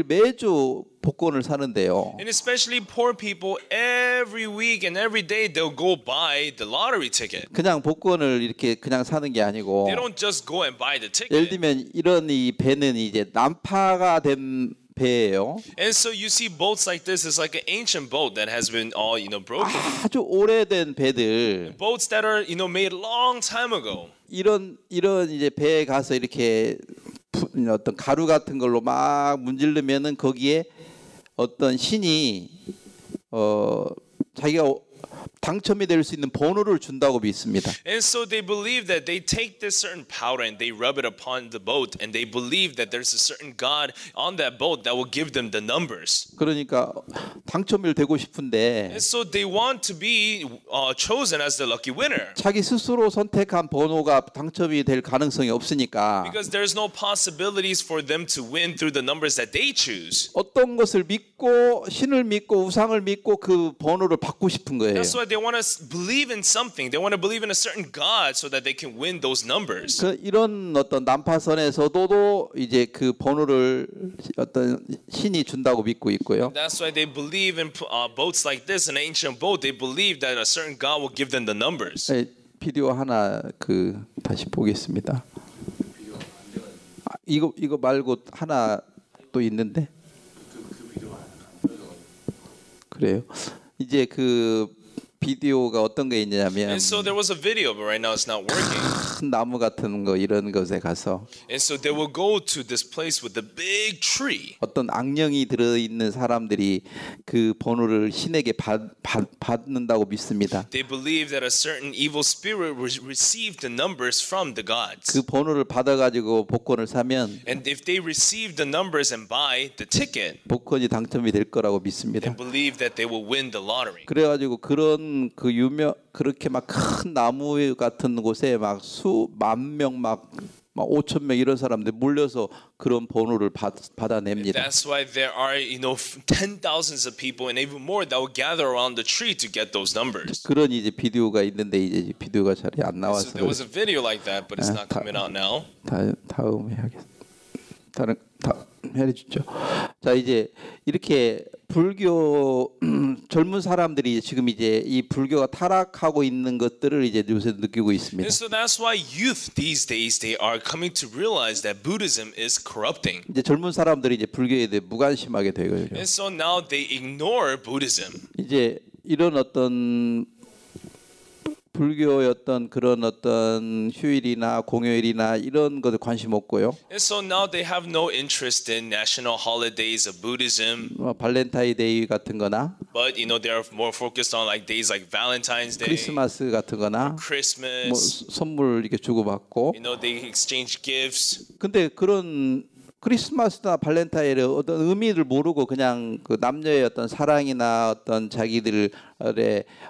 매주 복권을 사는데요. and especially poor people every week and every day they'll go buy the lottery ticket. 그냥 복권을 이렇게 그냥 사는 게 아니고 They don't just go and buy the 예를 ticket. 들면 이런 이 배는 이제 난파가 된 배예요. And so you see boats like this is like an ancient boat that has been all broken. 아주 오래된 배들 Boats that are made a long time ago. 이런 이제 배에 가서 이렇게 어떤 가루 같은 걸로 막 문지르면은 거기에 어떤 신이 자기가 당첨이 될 수 있는 번호를 준다고 믿습니다. And so they believe that they take this certain powder and they rub it upon the boat and they believe that there's a certain god on that boat that will give them the numbers. 그러니까 당첨이 되고 싶은데 And so they want to be chosen as the lucky winner. 자기 스스로 선택한 번호가 당첨이 될 가능성이 없으니까 Because there's no possibilities for them to win through the numbers that they choose. 어떤 것을 믿고 신을 믿고 우상을 믿고 그 번호를 받고 싶은 거예요. That's why they want to believe in something. They want to believe in a certain God so that they can win those numbers. 그 이런 어떤 난파선에서도 이제 그 번호를 어떤 신이 준다고 믿고 있고요. That's why they believe in boats like this, an ancient boat. They believe that a certain God will give them the numbers. 비디오 하나 다시 보겠습니다. 이거 말고 하나 또 있는데. 그래요. 이제 비디오가 어떤 게 있냐면 And so there was a video, but right now it's not working. 큰 나무 같은 거 이런 것에 가서 And so they will go to this place with the big tree. 어떤 악령이 들어있는 사람들이 그 번호를 신에게 받는다고 믿습니다. They believe that a certain evil spirit received the numbers from the gods. 그 번호를 받아가지고 복권을 사면 And if they receive the numbers and buy the ticket, 복권이 당첨이 될 거라고 믿습니다. they believe that they will win the lottery. 그래가지고 그런 그 그렇게 막 큰 나무 같은 곳에 막 수만 명 막 5천 명 이런 사람들 몰려서 그런 번호를 받아냅니다. That's why there are, 10,000s of people and even more that will gather around the tree to get those numbers. 그런 이제 비디오가 있는데 이제 비디오가 잘 안 So 나와서 there was a video like that, but it's not coming out now. 다음 해야겠. 다음 해주죠. 자 이제 이렇게 불교 젊은 사람들이 지금 이제 이 불교가 타락하고 있는 것들을 이제 요새 느끼고 있습니다. And so that's why youth these days they are coming to realize that Buddhism is corrupting. 이제 젊은 사람들이 이제 불교에 대해 무관심하게 되거든요. And so now they ignore Buddhism. 이제 이런 어떤 불교의 어떤 그런 어떤 휴일이나 공휴일이나 이런 것에 관심 없고요. And so now they have no interest in national holidays of Buddhism. 발렌타인데이 같은거나, But they are more focused on like days like Valentine's Day, 크리스마스 같은거나, 뭐 Christmas. 선물 이렇게 주고받고. They exchange gifts. 근데 그런 크리스마스나 발렌타인의 어떤 의미를 모르고 그냥 그 남녀의 어떤 사랑이나 어떤 자기들의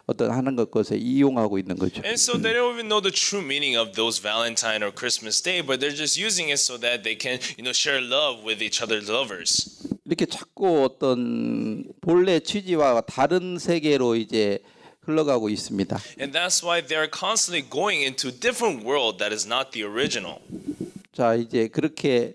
어떤 하는 것에 이용하고 있는 거죠. And so they don't even know the true meaning of those Valentine or Christmas Day, but they're just using it so that they can, share love with each other's lovers. 이렇게 자꾸 어떤 본래 취지와 다른 세계로 이제 흘러가고 있습니다. And that's why they're constantly going into a different world that is not the original. 자, 이제 그렇게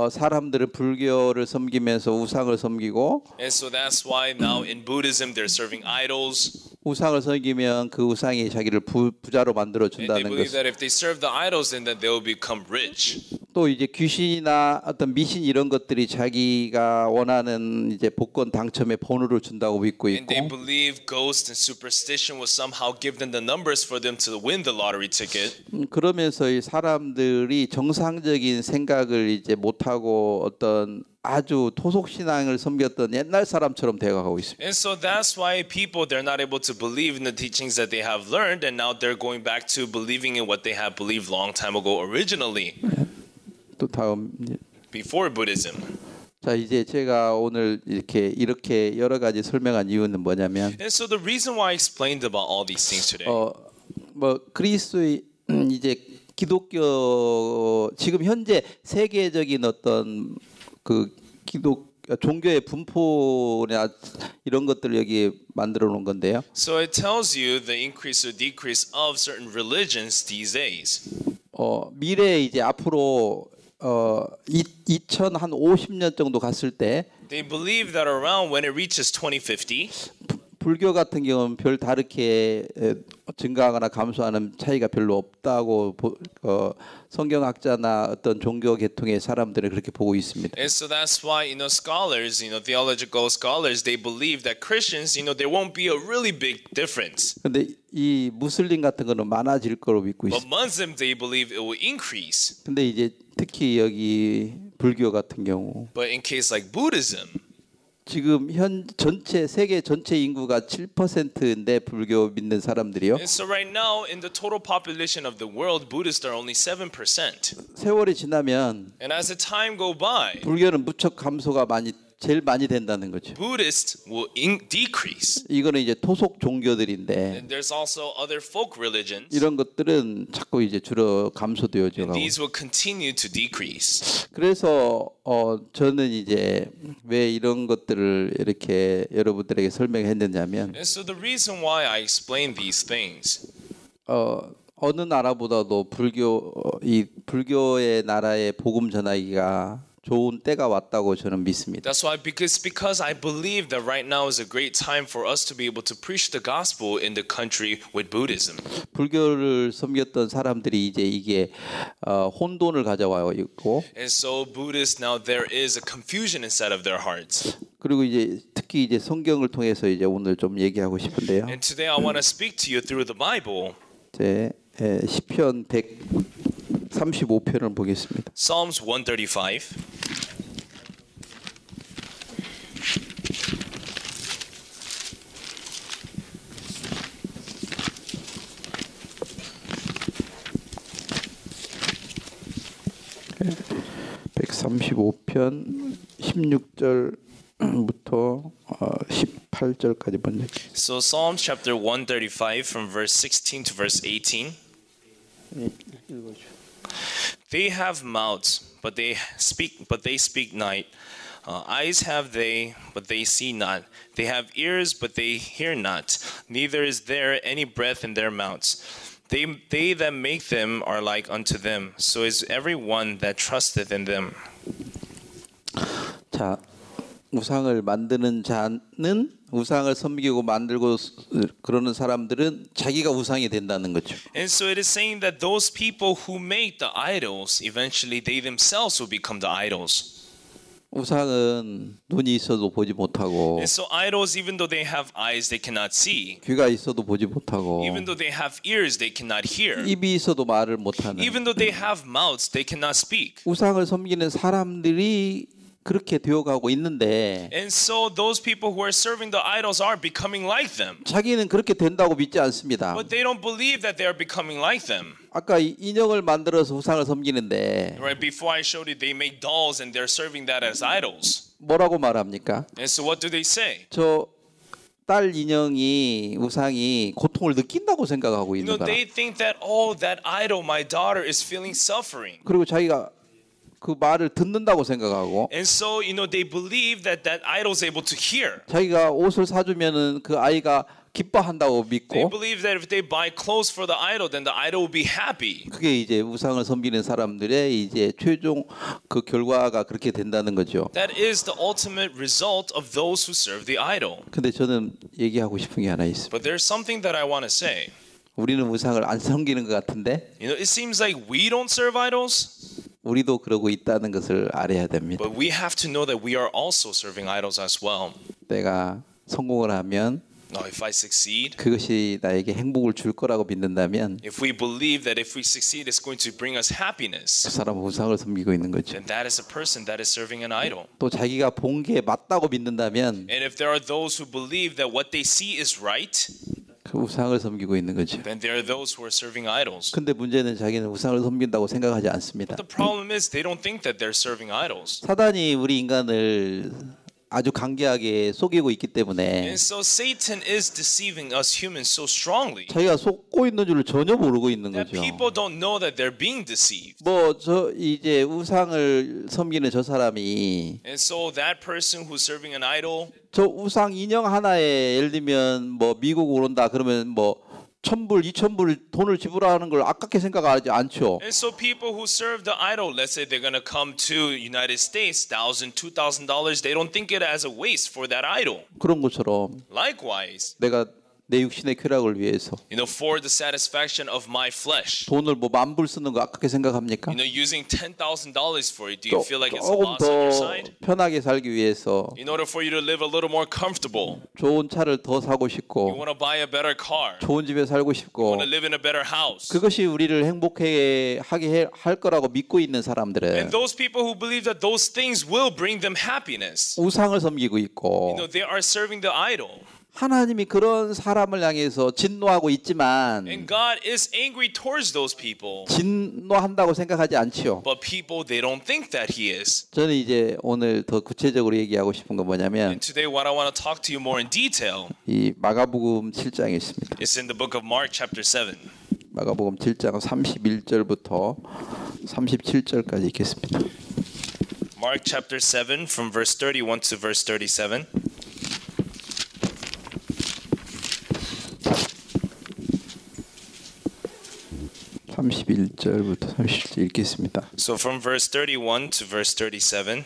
사람들은 불교를 섬기면서 우상을 섬기고 And so that's why now in Buddhism they're serving idols. 우상을 섬기면 그 우상이 자기를 부자로 만들어 And they 준다는 believe 것. that if they serve the idols, then that they will become rich. 또 이제 귀신이나 어떤 미신 이런 것들이 자기가 원하는 이제 복권 당첨의 번호를 준다고 믿고 And they 있고 believe ghost and superstition will somehow give them the numbers for them to win the lottery ticket. 그러면서 이 사람들이 정상적인 생각을 이제 못하고 어떤 아주 토속 신앙을 섬겼던 옛날 사람처럼 되어가고 있습니다. And so that's why people they're not able to believe in the teachings that they have learned, and now they're going back to believing in what they have believed long time ago originally 또 다음 before Buddhism. 자 이제 제가 오늘 이렇게 여러 가지 설명한 이유는 뭐냐면 And so the reason why I explained about all these things today. 뭐 그리스도의 이제 기독교 지금 현재 세계적인 어떤 그 종교의 분포나 이런 것들을 여기 만들어 놓은 건데요. So it tells you the increase or decrease of certain religions these days. 미래에 이제 앞으로 2050년 정도 갔을 때 They believe that around when it reaches 2050, 불교 같은 경우는 별 다르게 증가하거나 감소하는 차이가 별로 없다고 성경학자나 어떤 종교 계통의 사람들은 그렇게 보고 있습니다. and so that's why scholars, theological scholars, they believe that Christians, there won't be a really big difference. 근데 이 무슬림 같은 거는 많아질 거로 믿고 But 있습니다. Muslims, they believe it will increase. 근데 이제 특히 여기 불교 같은 경우 But in case like Buddhism, 지금 세계 전체 인구가 7%인데 불교 믿는 사람들이요. and so right now in the total population of the world, Buddhists are only 7%. 세월이 지나면 And as the time go by, 불교는 무척 감소가 제일 많이 된다는 거죠. Buddhists will decrease. 이거는 이제 토속 종교들인데 And there's also other folk religions. 이런 것들은 자꾸 이제 줄어 감소되어져 And 가고. these will continue to decrease. 그래서 저는 이제 왜 이런 것들을 이렇게 여러분들에게 설명했느냐면 And so the reason why I explain these things, 어느 나라보다도 불교의 나라의 복음 전하기가 좋은 때가 왔다고 저는 믿습니다. That's why because I believe that right now is a great time for us to be able to preach the gospel in the country with Buddhism. 불교를 섬겼던 사람들이 이제 이게 혼돈을 가져와 있고 And so Buddhists now there is a confusion inside of their hearts. 그리고 이제 특히 이제 성경을 통해서 이제 오늘 좀 얘기하고 싶은데요. And today I want to speak to you through the Bible. 이제 시편 135편을 보겠습니다. Psalms 135. 네, 135편 16절부터 18절까지 먼저. So Psalms chapter 135 from verse 16 to verse 18. They have mouths, but they speak not. Eyes have they, but they see not. They have ears, but they hear not. Neither is there any breath in their mouths. They that make them are like unto them. So is every one that trusteth in them. 자, 우상을 만드는 자는 우상을 섬기고 만들고 그러는 사람들은 자기가 우상이 된다는 거죠. And so it is saying that those people who make the idols, eventually they themselves will become the idols. 우상은 눈이 있어도 보지 못하고 And so idols, even though they have eyes, they cannot see. 귀가 있어도 보지 못하고 Even though they have ears, they cannot hear. 입이 있어도 말을 못하는 Even though they have mouths, they cannot speak. 우상을 섬기는 사람들이 그렇게 되어가고 있는데 And so those people who are serving the idols are becoming like them. 자기는 그렇게 된다고 믿지 않습니다. But they don't believe that they are becoming like them. 아까 인형을 만들어서 우상을 섬기는데 Right before I showed you, they make dolls and they're serving that as idols. 뭐라고 말합니까? And so what do they say? 저 딸 인형이 우상이 고통을 느낀다고 생각하고 You know, 있는 거라. they think that, oh, that idol, my daughter is feeling suffering. 그리고 자기가 그 말을 듣는다고 생각하고 And so, you know, they believe that that idol is able to hear. 자기가 옷을 사주면은 그 아이가 기뻐한다고 They 믿고 believe that if they buy clothes for the idol, then the idol will be happy. 그게 이제 우상을 섬기는 사람들의 이제 최종 그 결과가 그렇게 된다는 거죠. That is the ultimate result of those who serve the idol. 근데 저는 얘기하고 싶은 게 하나 있습니다. But there's something that I want to say. 우리는 우상을 안 섬기는 것 같은데 You know, it seems like we don't serve idols, 우리도 그러고 있다는 것을 알아야 됩니다. but we have to know that we are also serving idols as well. 내가 성공을 하면 Now, if I succeed, 그것이 나에게 행복을 줄 거라고 믿는다면 if we believe that if we succeed, it's going to bring us 그 happiness, 사람은 우상을 섬기고 있는 거죠. then that is a person that is serving an idol. 또 자기가 본 게 맞다고 믿는다면 And if there are those who believe that what they see is right, 그 우상을 섬기고 있는 거죠. then there are those who are serving idols. 근데 문제는 자기는 우상을 섬긴다고 생각하지 않습니다. The problem is they don't think that they're serving idols. 사단이 우리 인간을 아주 강경하게 속이고 있기 때문에 And so Satan is deceiving us humans so strongly 자기가 속고 있는 줄을 전혀 모르고 있는 that 거죠. people don't know that they're being deceived. 뭐 저 이제 우상을 섬기는 저 사람이 And so that person who's serving an idol, 저 우상 인형 하나에 예를 들면 뭐 미국으로 온다 그러면 뭐 1,000불, 2,000불 돈을 지불하는 걸 아깝게 생각하지 않죠. and so people who serve the idol, let's say they're gonna come to United States, $1,000, $2,000, they don't think it as a waste for that idol. 그런 것처럼 Likewise, 내가 내 육신의 쾌락을 위해서 you know, for the satisfaction of my flesh, 돈을 뭐 10,000불 쓰는 거 아깝게 생각합니까? you know, using $10,000 for it, do you 조- feel like it's a 조금 loss on your 더 side? 편하게 살기 위해서 In order for you to live a little more comfortable, 좋은 차를 더 사고 you 싶고 want to buy a better car, 좋은 집에 살고 you 싶고 want to live in a better house. 그것이 우리를 행복하게 하게 할 거라고 믿고 있는 And 사람들은 those people who believe that those things will bring them happiness, 우상을 섬기고 있고 you know, they are serving the idol. 하나님이 그런 사람을 향해서 진노하고 있지만 And God is angry towards those people. 진노한다고 생각하지 않지요. But people, they don't think that He is. 저는 이제 오늘 더 구체적으로 얘기하고 싶은 건 뭐냐면 And today, what I want to talk to you more in detail 이 마가복음 7장에 있습니다. is in the book of Mark, chapter 7. 마가복음 7장 31절부터 37절까지 읽겠습니다. Mark, chapter 7, from verse 31 to verse 37. 31절부터 30절 읽겠습니다. So from verse 31 to verse 37,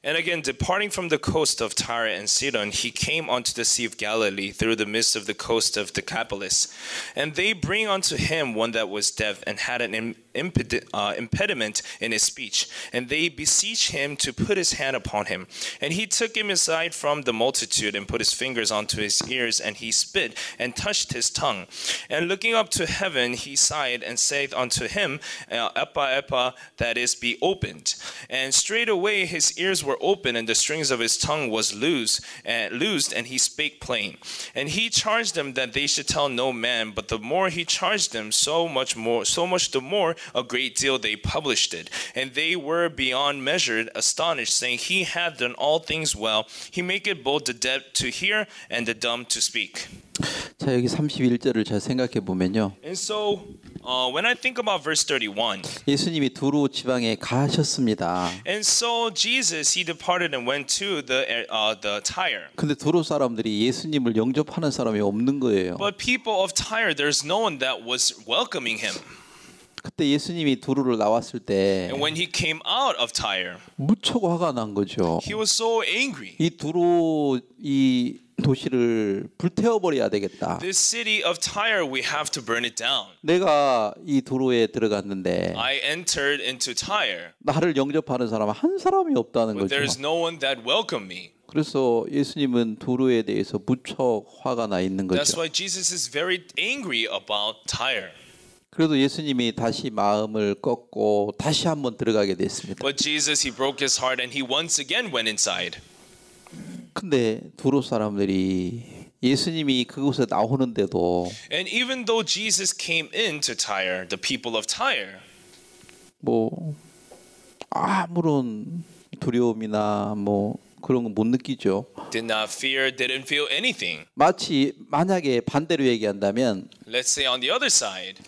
and again departing from the coast of Tyre and Sidon, he came unto the sea of Galilee through the midst of the coast of Decapolis. And they bring unto him one that was deaf and had an impediment in his speech. And they beseech him to put his hand upon him. And he took him aside from the multitude and put his fingers unto his ears, and he spit and touched his tongue. And looking up to heaven, he sighed and saith unto him, Epa, Epa, that is, be opened. And straightway his ears were opened, and the strings of his tongue was loosed, and he spake plain. And he charged them that they should tell no man, but the more he charged them, so much the more a great deal they published it. And they were beyond measure astonished, saying, He hath done all things well. He maketh both the deaf to hear and the dumb to speak. 자, 여기 31절을 잘 생각해 보면요. And so, when I think about verse 31, 예수님이 두로 지방에 가셨습니다. and so Jesus, he departed and went to the Tyre. 근데 두로 사람들이 예수님을 영접하는 사람이 없는 거예요. But people of Tyre, there's no one that was welcoming him. 그때 예수님이 두로를 나왔을 때 And when he came out of Tyre, 무척 화가 난 거죠. he was so angry. 이 두로 이 도시를 불태워버려야 되겠다. This city of Tyre, we have to burn it down. 내가 이 두로에 들어갔는데 I entered into Tyre, 나를 영접하는 사람 한 사람이 없다는 but 거죠. there's no one that welcomed me. 그래서 예수님은 두로에 대해서 무척 화가 나 있는 That's 거죠. why Jesus is very angry about Tyre. 그래도 예수님이 다시 마음을 꺾고 다시 한번 들어가게 됐습니다. But Jesus, he broke his heart and he once again went inside. 근데 두로 사람들이 예수님이 그곳에 나오는데도 And even though Jesus came into Tyre, the people of Tyre, 뭐 아무런 두려움이나 뭐 그런 거 못 느끼죠. did not fear, didn't feel anything. 마치 만약에 반대로 얘기한다면 Let's say on the other side.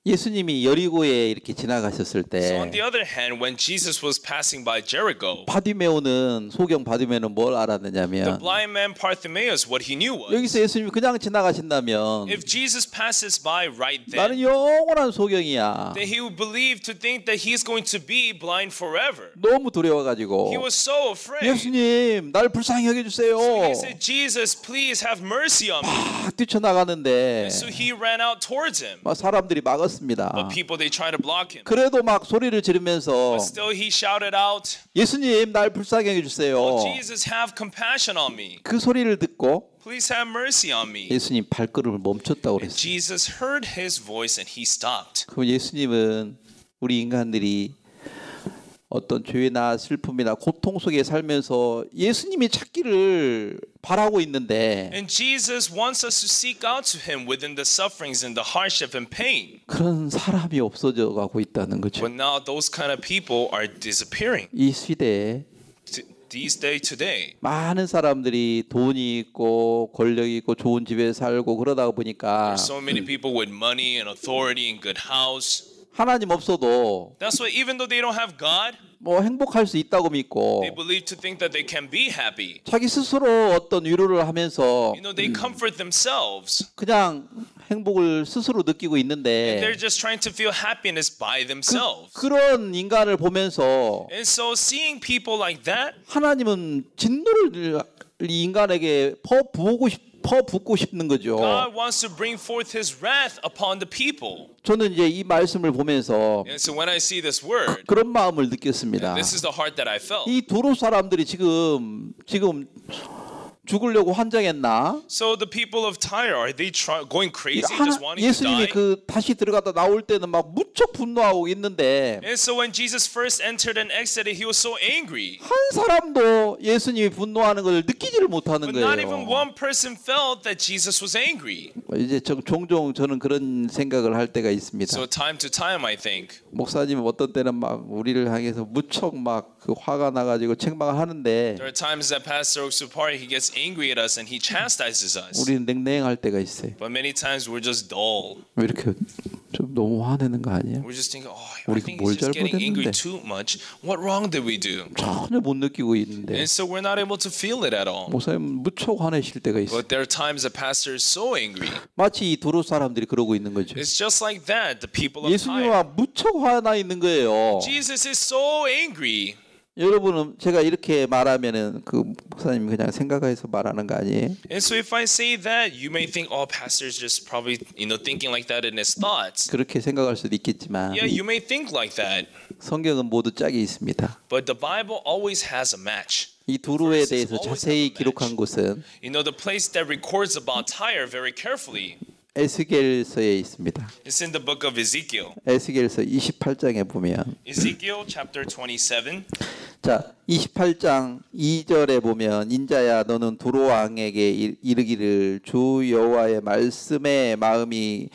예수님이 여리고에 이렇게 지나가셨을 So on 때 the other hand, when Jesus was passing by Jericho, 바디메오는 소경 바디메오는 뭘 the 알았느냐면 blind man Bartimaeus, what he knew was, 여기서 예수님이 그냥 지나가신다면 if Jesus passes by right 나는 then, 영원한 소경이야. then he would believe to think that he's going to be blind forever. 너무 두려워가지고 He was so afraid. 예수님 날 불쌍히 여겨주세요. He said, Jesus, please have mercy on me. 막 뛰쳐나가는데 So he ran out towards him. 막 사람들이 막았습니다. But people, they tried to block him. 그래도 막 소리를 지르면서 But still he shouted out, 예수님 날 불쌍히 여겨주세요. Jesus, have compassion on me. 그 소리를 듣고 Please have mercy on me. 예수님 발걸음을 멈췄다고 그랬어요. Jesus heard his voice and he stopped. 그럼 예수님은 우리 인간들이 어떤 죄나 슬픔이나 고통 속에 살면서 예수님이 찾기를 바라고 있는데 And Jesus wants us to seek out to him within the sufferings and the hardship and pain. 그런 사람이 없어져 가고 있다는 거죠. But now those kind of people are disappearing. 이 시대에 These days today, 많은 사람들이 돈이 있고 권력이 있고 좋은 집에 살고 그러다 보니까 there's so many people with money and authority and good house. 하나님 없어도 That's why even though they don't have God, 뭐 행복할 수 있다고 믿고 they believe to think that they can be happy. 자기 스스로 어떤 위로를 하면서 You know, they comfort themselves. 그냥 행복을 스스로 느끼고 있는데 They're just trying to feel happiness by themselves. 그런 인간을 보면서 And so seeing people like that, 하나님은 진노를 이 인간에게 퍼붓고 싶는 거죠. God wants to bring forth his wrath upon the people. 저는 이제 이 말씀을 보면서 And so when I see this word, 그런 마음을 느꼈습니다. this is the heart that I felt. 이 두로 사람들이 지금 죽으려고 환장했나? So the people of Tyre, are they going crazy, just wanting to 예수님이 die? 그 다시 들어갔다 나올 때는 막 무척 분노하고 있는데 And so when Jesus first entered and exited, he was so angry. 한 사람도 예수님이 분노하는 걸 느끼지를 못하는 But not even 거예요. one person felt that Jesus was angry. 이제 종종 저는 그런 생각을 할 때가 있습니다. So time to time, I think, 목사님 어떤 때는 막 우리를 향해서 무척 막 그 화가 나가지고 책망을 하는데 there are times that Pastor Oksupari, he gets angry at us and he chastises us. 우리는 냉랭할 때가 있어요. But many times we're just dull. 왜 이렇게 좀 너무 화내는 거 아니에요? We're just thinking, oh, I 우리가 think 뭘 he's just getting angry 잘못했는데. too much. What wrong did we do? 전혀 못 느끼고 있는데 And so we're not able to feel it at all. 목사님 무척 화내실 때가 있어요. But there are times the pastor is so angry. 마치 이 두루 사람들이 그러고 있는 거죠. It's just like that. The people of Tyre. 예수님은 무척 화나 있는 거예요. Jesus is so angry. 여러분은 제가 이렇게 말하면은 그 목사님 그냥 생각해서 말하는 거 아니에요? And so if I say that, you may think, oh, pastor's just probably, thinking like that in his thoughts. 그렇게 생각할 수도 있겠지만 Yeah, you may think like that. 성경은 모두 짝이 있습니다. But the Bible always has a match. 이 두루에 대해서 자세히 기록한 곳은 The place that records about Tyre very carefully. 에스겔서에 있습니다. It's in the book of Ezekiel. 에스겔서 28장에 보면 Ezekiel chapter 27. 자 28장 2절에 보면 인자야 너는 두루 왕에게 이르기를 주 여호와의 말씀에 마음이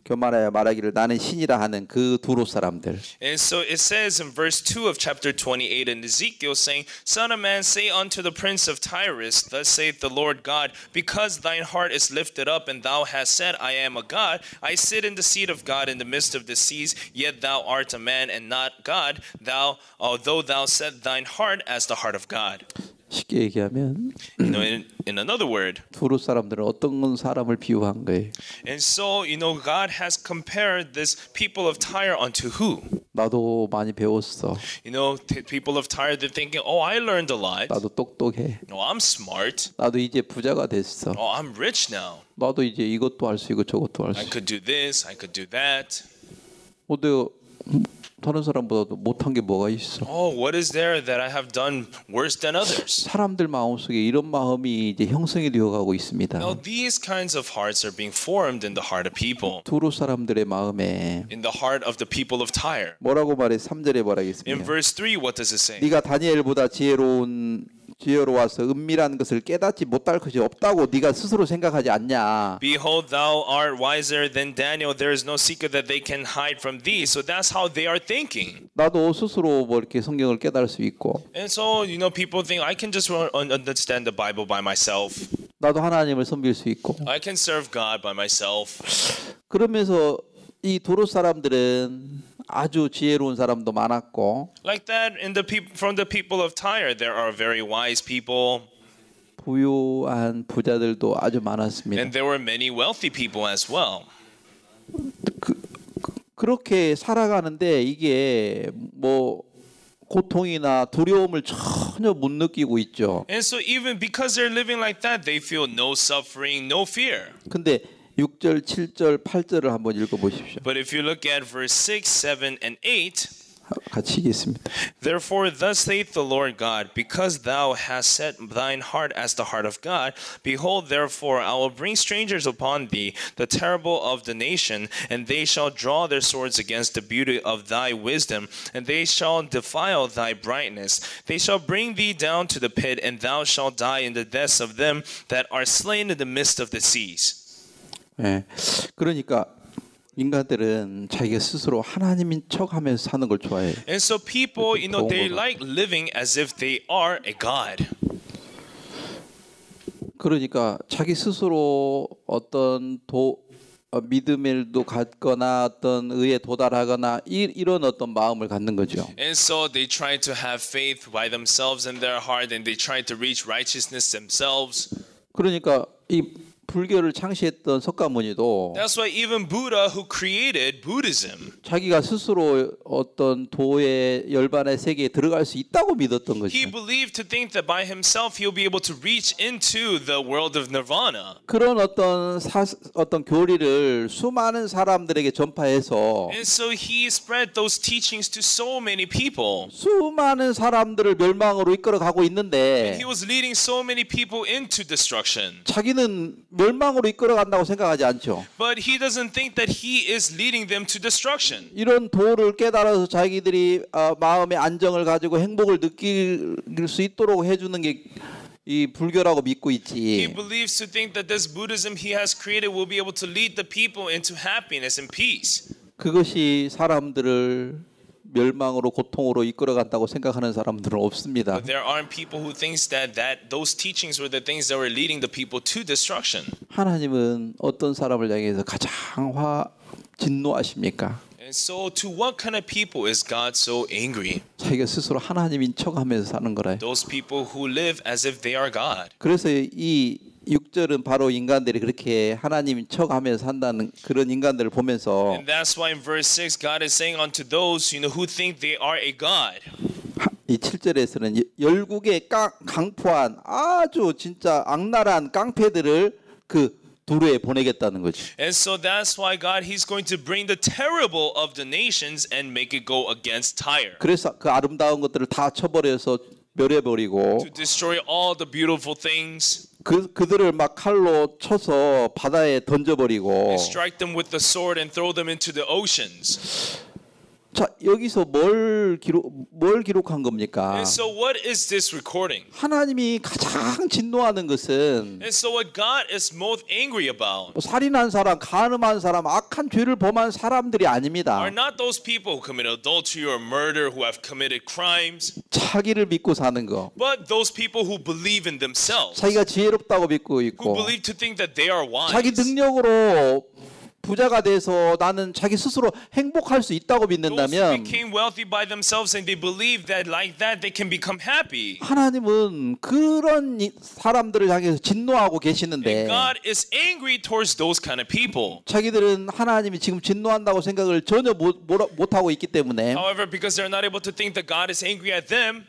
교만하여 말하기를 나는 신이라 하는 그 두루 사람들. And so it says in verse 2 of chapter 28 in Ezekiel saying, Son of man, say unto the prince of Tyrus, thus saith the Lord God, because thine heart is lifted up, and thou hast said, I am a God, I sit in the seat of God in the midst of the seas, yet thou art a man and not God, though thou set thine heart as the heart of God. 쉽게 얘기하면 In another word, 두루 사람들은 어떤 사람을 비유한 거예요? and so God has compared this people of Tyre unto who? 나도 많이 배웠어. People of Tyre, they're thinking, oh, I learned a lot. 나도 똑똑해. Oh, I'm smart. 나도 이제 부자가 됐어. Oh, I'm rich now. 나도 이제 이것도 할 수 있고 저것도 할 수 I 있어. could do this, I could do that. 내가 다른 사람보다도 못한 게 뭐가 있어? Oh, what is there that I have done worse than others? 사람들 마음속에 이런 마음이 이제 형성이 되어가고 있습니다. Now, these kinds of hearts are being formed in the heart of people, 두루 사람들의 마음에 in the heart of the people of Tyre. 뭐라고 말해? 3절에 In 말하겠습니다. verse 3, what does it say? 네가 다니엘보다 지혜로워서 은밀한 것을 깨닫지 못할 것이 없다고 네가 스스로 생각하지 않냐? Behold, thou art wiser than Daniel. There is no secret that they can hide from thee. So that's how they are thinking. 나도 스스로 뭐 이렇게 성경을 깨달을 수 있고, And so, people think, I can just understand the Bible by myself. 나도 하나님을 섬길 수 있고. I can serve God by myself. 그러면서 이 두루 사람들은 아주 지혜로운 사람도 많았고, Like that, from the people of Tyre, there are very wise people, 부유한 부자들도 아주 많았습니다. and there were many wealthy people as well. 그렇게 살아가는데 이게 뭐 고통이나 두려움을 전혀 못 느끼고 있죠. And so, even because they're living like that, they feel no suffering, no fear. 근데 6절, 7절, 8절을 한번 읽어보십시오. But if you look at verse 6, 7, and 8, 같이 읽겠습니다. Therefore, thus saith the Lord God, because thou hast set thine heart as the heart of God, behold, therefore, I will bring strangers upon thee, the terrible of the nation, and they shall draw their swords against the beauty of thy wisdom, and they shall defile thy brightness. They shall bring thee down to the pit, and thou shalt die in the deaths of them that are slain in the midst of the seas. 네. 그러니까 인간들은 자기가 스스로 하나님인 척하면서 사는 걸 좋아해요. And so people, they like living as if they are a God. 그러니까 자기 스스로 어떤 믿음을도 갖거나 어떤 의에 도달하거나 이런 어떤 마음을 갖는 거죠. And so they try to have faith by themselves in their heart, and they try to reach righteousness themselves. 그러니까 이 불교를 창시했던 석가모니도 That's why even Buddha, who created Buddhism, 자기가 스스로 어떤 도의 열반의 세계에 들어갈 수 있다고 믿었던 거죠. he believed to think that by himself he'll be able to reach into the world of nirvana. 그런 어떤 교리를 수많은 사람들에게 전파해서 And so he spread those teachings to so many people. 수많은 사람들을 멸망으로 이끌어 가고 있는데 He was leading so many people into destruction. 자기는 멸망으로 이끌어 간다고 생각하지 않죠. But he doesn't think that he is leading them to destruction. 이런 도를 깨달아서 자기들이 마음의 안정을 가지고 행복을 느낄 수 있도록 해주는 게 이 불교라고 믿고 He 있지. believes to think that this Buddhism he has created will be able to lead the people into happiness and peace. 그것이 사람들을 멸망으로 고통으로 이끌어간다고 생각하는 사람들은 없습니다. But there aren't people who thinks that those teachings were the things that were leading the people to destruction. 하나님은 어떤 사람을 향해서 가장 진노하십니까? And so to what kind of people is God so angry? 자기가 스스로 하나님인 척하면서 사는 거래. Those people who live as if they are God. 그래서 이 6절은 바로 인간들이 그렇게 하나님인 척하면서 산다는 그런 인간들을 보면서 And that's why in verse 6 God is saying unto those who think they are a God. 이 7절에서는 열국에 강포한 아주 진짜 악랄한 깡패들을 그 두루에 보내겠다는 거지. And so that's why God He's going to bring the terrible of the nations and make it go against Tyre. 그래서 그 아름다운 것들을 다 쳐버려서 멸해버리고 To destroy all the beautiful things. 그들을 막 칼로 쳐서 바다에 던져버리고. And strike them with the sword and throw them into the oceans. 자, 여기서 뭘 기록한 겁니까? And so what is this recording? 하나님이 가장 진노하는 것은 And so what God is most angry about 살인한 사람, 간음한 사람, 악한 죄를 범한 사람들이 아닙니다. are not those people who commit adultery or murder, who have committed crimes, 자기를 믿고 사는 거. but those people who believe in themselves, 자기가 지혜롭다고 믿고 who 있고 believe to think that they are 자기 wise. 능력으로 부자가 돼서 나는 자기 스스로 행복할 수 있다고 Those who 믿는다면 became wealthy by themselves and they believe that like that they can become happy. 하나님은 그런 사람들을 향해서 진노하고 And 계시는데 God is angry towards those kind of people. 자기들은 하나님이 지금 진노한다고 생각을 전혀 못하고 있기 때문에 However, because they're not able to think that God is angry at them,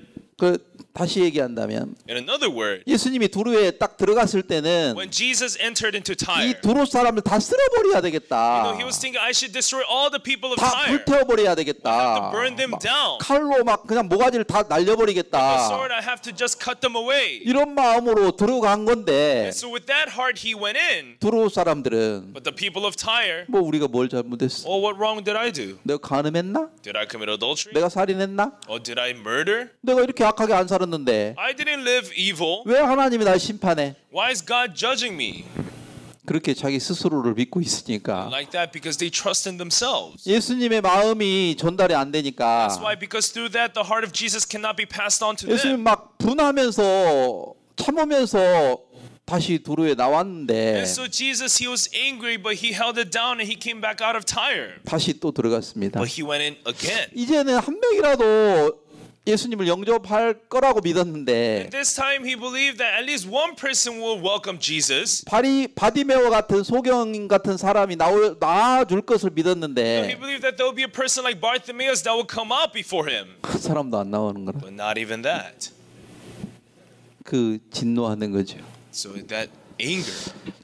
다시 얘기한다면 in another word, 예수님이 두루에 딱 들어갔을 때는 when Jesus entered into 이 Tyre, 두루 사람을 다 쓸어버려야 되겠다. he was thinking, I should destroy all the people of 다 Tyre. 불태워버려야 I have 되겠다. to burn them down. 칼로 막 그냥 모가지를 다 With the 날려버리겠다. sword, I have to just cut them away. 이런 마음으로 들어간 건데 And so with that heart, he went in. 두루 사람들은 But the people of Tyre, 뭐 우리가 뭘 잘못했어? oh, what wrong did I do? 내가 간음했나? Did I commit adultery? 내가 살인했나? Or did I murder? 내가 이렇게 악하게 안 살았는데 I didn't live evil. 왜 하나님이 날 심판해? Why is God judging me 그렇게 자기 스스로를 믿고 있으니까 like that? Because they trust in themselves. 예수님의 마음이 전달이 안 되니까 That's why, because through that, the heart of Jesus cannot be passed on to 예수님 them. 막 분하면서 참으면서 다시 두루에 나왔는데 And so Jesus, he was angry, but he held it down and he came back out of Tyre. 다시 또 들어갔습니다. But he went in again. 이제는 한 명이라도 예수님을 영접할 거라고 믿었는데 This time he believed that at least one person will welcome Jesus. 바디메오 같은 소경 같은 사람이 나와줄 것을 He 믿었는데 believed that there will be a person like Bartimaeus that will come out before him. 그 사람도 안 나오는 거라. But not even that. 그 진노하는 거죠. So that anger.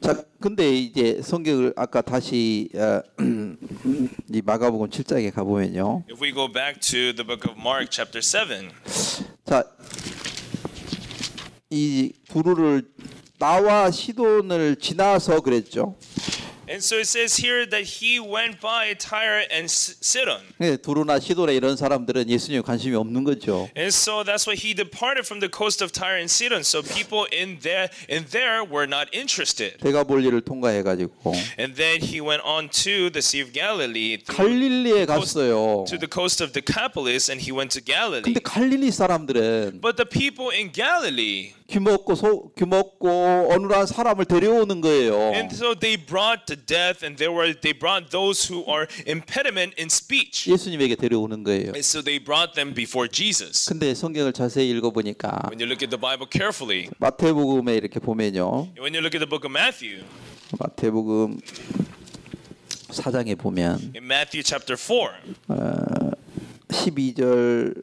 자, 근데 이제 성경을 아까 다시 이 마가복음 7장에 가 보면요. If we go back to the book of Mark chapter 7, 자, 이 두루를 나와 시돈을 지나서 그랬죠. and so it says here that he went by Tyre and Sidon. 두루나 시돈에 이런 사람들은 예수님에 관심이 없는 거죠. And so that's why he departed from the coast of Tyre and Sidon. So people in there were not interested. 대가볼리를 통과해 가지고 And then he went on to the Sea of Galilee, 갈릴리에 갔어요. to the coast of Decapolis, and he went to Galilee. 근데 갈릴리 사람들은 But the people in Galilee, 귀먹고 어눌한 사람을 데려오는 거예요. and so they brought to death, and they brought those who are impediment in speech. 예수님에게 데려오는 거예요. And so they brought them before Jesus. 근데 성경을 자세히 읽어보니까 When you look at the Bible carefully, 마태복음에 이렇게 보면요. when you look at the book of Matthew, 마태복음 4장에 보면 in Matthew chapter 4, 12절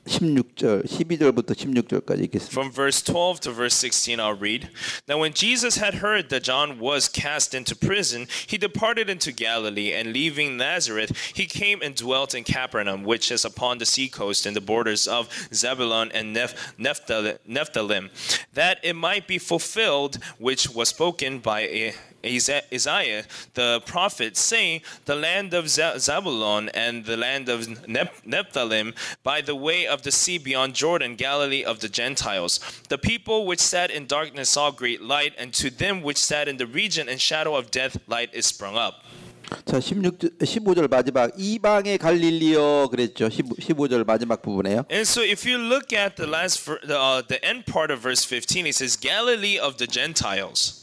16절 12절부터 16절까지 읽겠습니다. from verse 12 to verse 16, I'll read. Now when Jesus had heard that John was cast into prison, he departed into Galilee, and leaving Nazareth, he came and dwelt in Capernaum, which is upon the sea coast in the borders of Zebulun and Nephthalim, that it might be fulfilled which was spoken by Isaiah the prophet, saying, the land of Zebulun and the land of Nephthalim by the way of the sea beyond Jordan, Galilee of the Gentiles. The people which sat in darkness saw great light, and to them which sat in the region and shadow of death light is sprung up. 자, 15절 마지막 이방의 갈릴리여 그랬죠. 15절 마지막 부분에요. And so if you look at the the end part of verse 15, it says Galilee of the Gentiles.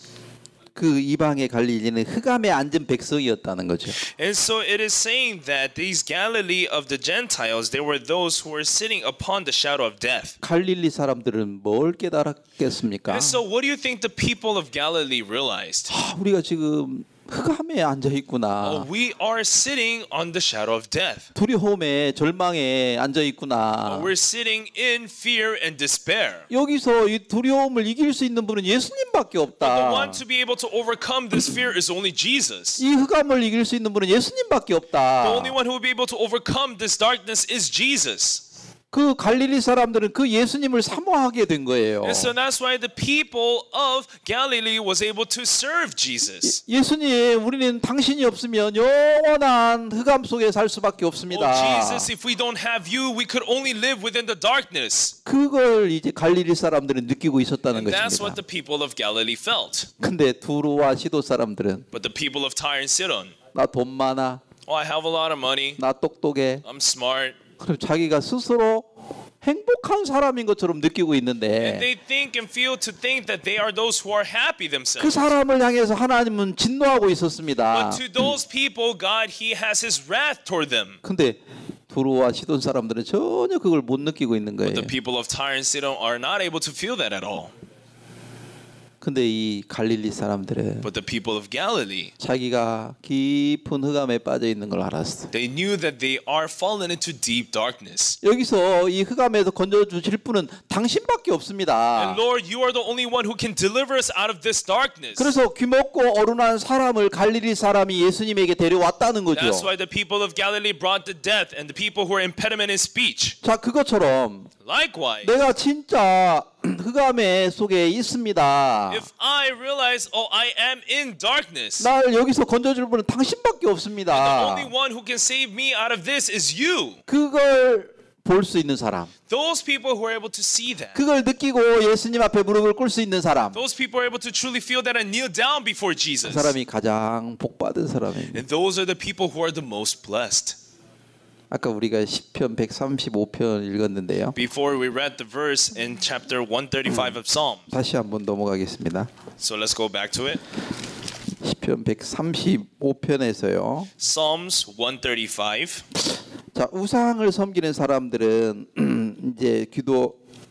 그 이방의 갈릴리는 흑암에 앉은 백성이었다는 거죠. And so it is saying that these Galilee of the Gentiles, they were those who were sitting upon the shadow of death. 갈릴리 사람들은 뭘 깨달았겠습니까? And so what do you think the people of Galilee realized? 우리가 지금 흑암에 앉아 있구나. We are sitting on the shadow of death. 두려움에 절망에 앉아 있구나. We're sitting in fear and despair. 여기서 이 두려움을 이길 수 있는 분은 예수님밖에 But the 없다. one to be able to overcome this fear is only Jesus. 이 흑암을 이길 수 있는 분은 예수님밖에 The 없다. only one who will be able to overcome this darkness is Jesus. 그 갈릴리 사람들은 그 예수님을 사모하게 된 거예요. And so that's why the people of Galilee was able to serve Jesus. 예수님, 우리는 당신이 없으면 영원한 흑암 속에 살 수밖에 Oh 없습니다. Jesus, if we don't have you, we could only live within the darkness. 그걸 이제 갈릴리 사람들은 느끼고 있었다는 And that's what 것입니다. the people of Galilee felt. 근데 두루와 시도 사람들은 But the people of Tyre and Sidon, 나 돈 많아, oh, I have a lot of money, 나 똑똑해. I'm smart. 그럼 자기가 스스로 행복한 사람인 것처럼 느끼고 And 있는데 they think and feel to think that they are those who are happy 그 themselves. 사람을 향해서 하나님은 진노하고 있었습니다. But to those people, God, He has His wrath toward them. 근데 두루와 시돈 사람들은 전혀 그걸 못 느끼고 있는 거예요. The people of Tyre and Sidon are not able to feel that at all. 근데 이 갈릴리 사람들은 But the people of Galilee, 자기가 깊은 흑암에 빠져 있는 걸 알았어. they knew that they are fallen into deep darkness. 여기서 이 흑암에서 건져 주실 분은 당신밖에 없습니다. And Lord, you are the only one who can deliver us out of this darkness. 그래서 귀먹고 어른한 사람을 갈릴리 사람이 예수님에게 데려왔다는 거죠. That's why the people of Galilee brought the death and the people who are impediment in speech. 자, 그것처럼 Likewise, 내가 진짜 흑암에 속에 있습니다. if I realize, oh, I am in darkness, 날 여기서 건져줄 분은 당신밖에 the 없습니다. only one who can save me out of this is you. 그걸 볼 수 있는 사람, Those people who are able to see that. 그걸 느끼고 예수님 앞에 무릎을 꿇을 수 있는 사람, Those people are able to truly feel that and kneel down before 그 Jesus. 사람이 가장 복받은 사람입니다. And those are the people who are the most blessed. 아까 우리가 시편 135편 읽었는데요. Before we read the verse in chapter 135 of Psalm. 다시 한번 넘어가겠습니다. So let's go back to it. 시편 135편에서요. Psalms 135. 자, 우상을 섬기는 사람들은 이제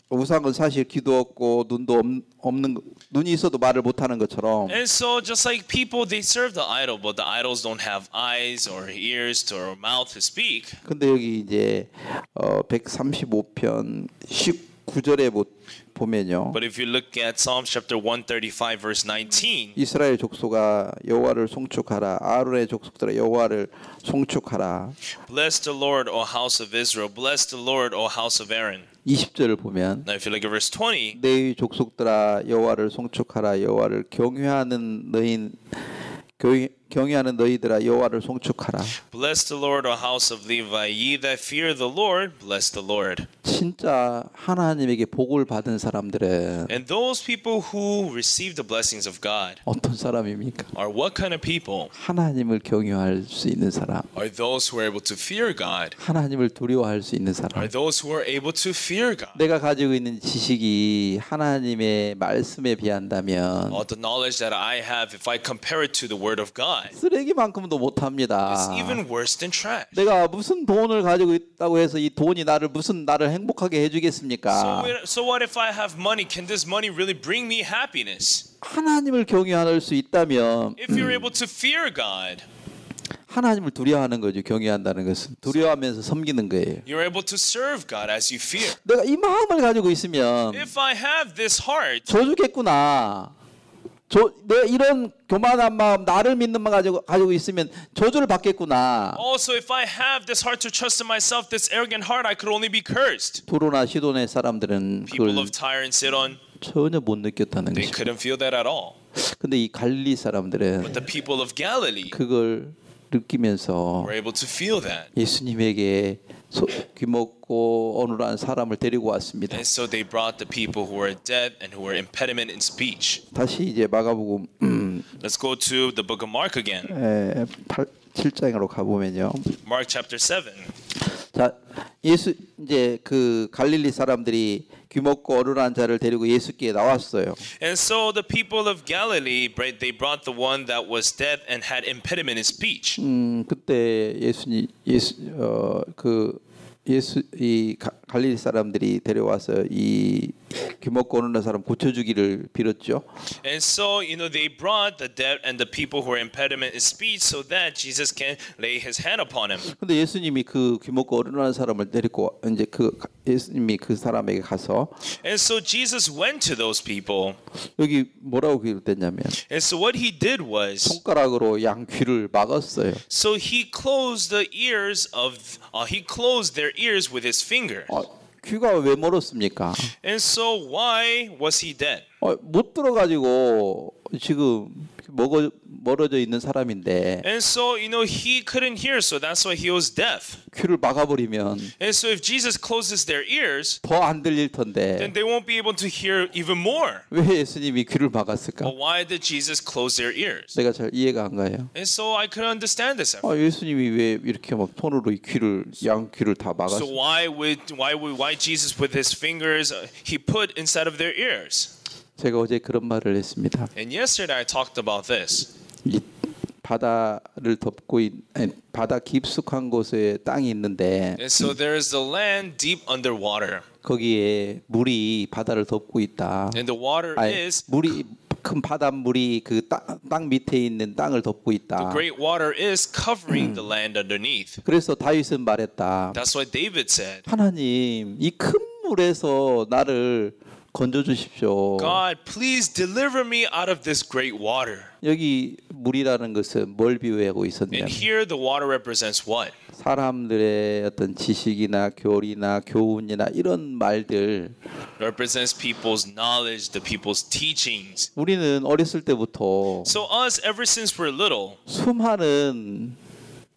우상은 사실 귀도 없고 눈도 없는 눈이 있어도 말을 못하는 것처럼 And so just like people, they serve the idol, but the idols don't have eyes or ears or mouth to speak. 근데 여기 이제 135편 19절에 보면요. But if you look at Psalms chapter 135 verse 19, 이스라엘 족속아 여호와를 송축하라. 아론의 족속들아 여호와를 송축하라. bless the Lord, O house of Israel. Bless the Lord, O house of Aaron. 20절을 보면 Now if you look at verse 20, 내 족속들아 여호와를 송축하라. 여호와를 경외하는 너희들아 여호와를 송축하라. bless the Lord, O house of Levi. Ye that fear the Lord, bless the Lord. 진짜 하나님에게 복을 받은 사람들은 And those people who receive the blessings of God 어떤 사람입니까? are what kind of people? 하나님을 경외할 수 있는 사람, Are those who are able to fear God? 하나님을 두려워할 수 있는 사람. Are those who are able to fear God? 내가 가지고 있는 지식이 하나님의 말씀에 비한다면 All the knowledge that I have, if I compare it to the Word of God, 쓰레기만큼도 못합니다. it's even worse than trash. 내가 무슨 돈을 가지고 있다고 해서 이 돈이 나를 행복하게 해주겠습니까? So what if I have money? Can this money really bring me happiness? 하나님을 경외할 수 있다면 If you're able to fear God, 하나님을 두려워하는 거죠. 경외한다는 것은 두려워하면서 섬기는 거예요. you're able to serve God as you fear. 내가 이 마음을 가지고 있으면 If I have this heart, 저주겠구나. 내 이런 교만한 마음, 나를 믿는 마음 가지고 있으면 저주를 받겠구나. also if I have this heart to trust in myself, this arrogant heart, I could only be cursed. 두로나 시돈의 사람들은 People 그걸 of Tyre and Sidon, 전혀 못 느꼈다는 they 것이죠. couldn't feel that at all. 근데 이 갈릴리 사람들은 But the people of Galilee 그걸 느끼면서 were able to feel that. 예수님에게 귀먹고 어눌한 사람을 데리고 왔습니다. And so they brought the people who were dead and who were impediment in speech. 다시 이제 마가복음 Let's go to the book of Mark again. 7장으로 가보면요. Mark chapter 7. 자, 예수 이제 그 갈릴리 사람들이 귀먹고 어른한 자를 데리고 예수께 나왔어요. And so the people of Galilee, they brought the one that was deaf and had impediment in speech. 그때 이 갈릴리 사람들이 데려와서 이 귀먹고 어른한 사람 고쳐주기를 빌었죠. And so, they brought the deaf and the people who are impediment in speech so that Jesus can lay his hand upon him. 근데 예수님이 그 귀먹고 어른한 사람을 데리고 이제 예수님이 그 사람에게 가서 And so Jesus went to those people. 여기 뭐라고 기록됐냐면 And so what he did was, 손가락으로 양 귀를 막았어요. so he closed their ears with his finger. 귀가 왜 멀었습니까? And so why was he dead? 못 들어가지고 지금 멀어져 있는 사람인데 And so, he couldn't hear, so that's why he was deaf. 귀를 막아버리면 And so if Jesus closes their ears, 더 안 들릴 텐데 then they won't be able to hear even more. 왜 예수님이 귀를 막았을까? But why did Jesus close their ears? 내가 잘 이해가 안 가요. And so I couldn't understand this. 예수님이 왜 이렇게 막 손으로 이 양 귀를 다 막았어? So why Jesus with his fingers he put inside of their ears? 제가 어제 그런 말을 했습니다. And yesterday I talked about this. 이 바다를 덮고 바다 깊숙한 곳에 땅이 있는데 And so there is the land deep underwater. 거기에 물이 바다를 덮고 있다. And the water is 물이 큰 바닷물이 그 땅 밑에 있는 땅을 덮고 the 있다. great water is covering the land underneath. 그래서 다윗은 말했다. That's what David said. 하나님, 이 큰 물에서 나를 건져 주십시오. God, please deliver me out of this great water. 여기 물이라는 것은 뭘 비유하고 And 있었냐면 here the water represents what? 사람들의 어떤 지식이나 교리나 교훈이나 이런 말들 Represents people's knowledge, the people's teachings. 우리는 어렸을 때부터 So us, ever since we're little, 수많은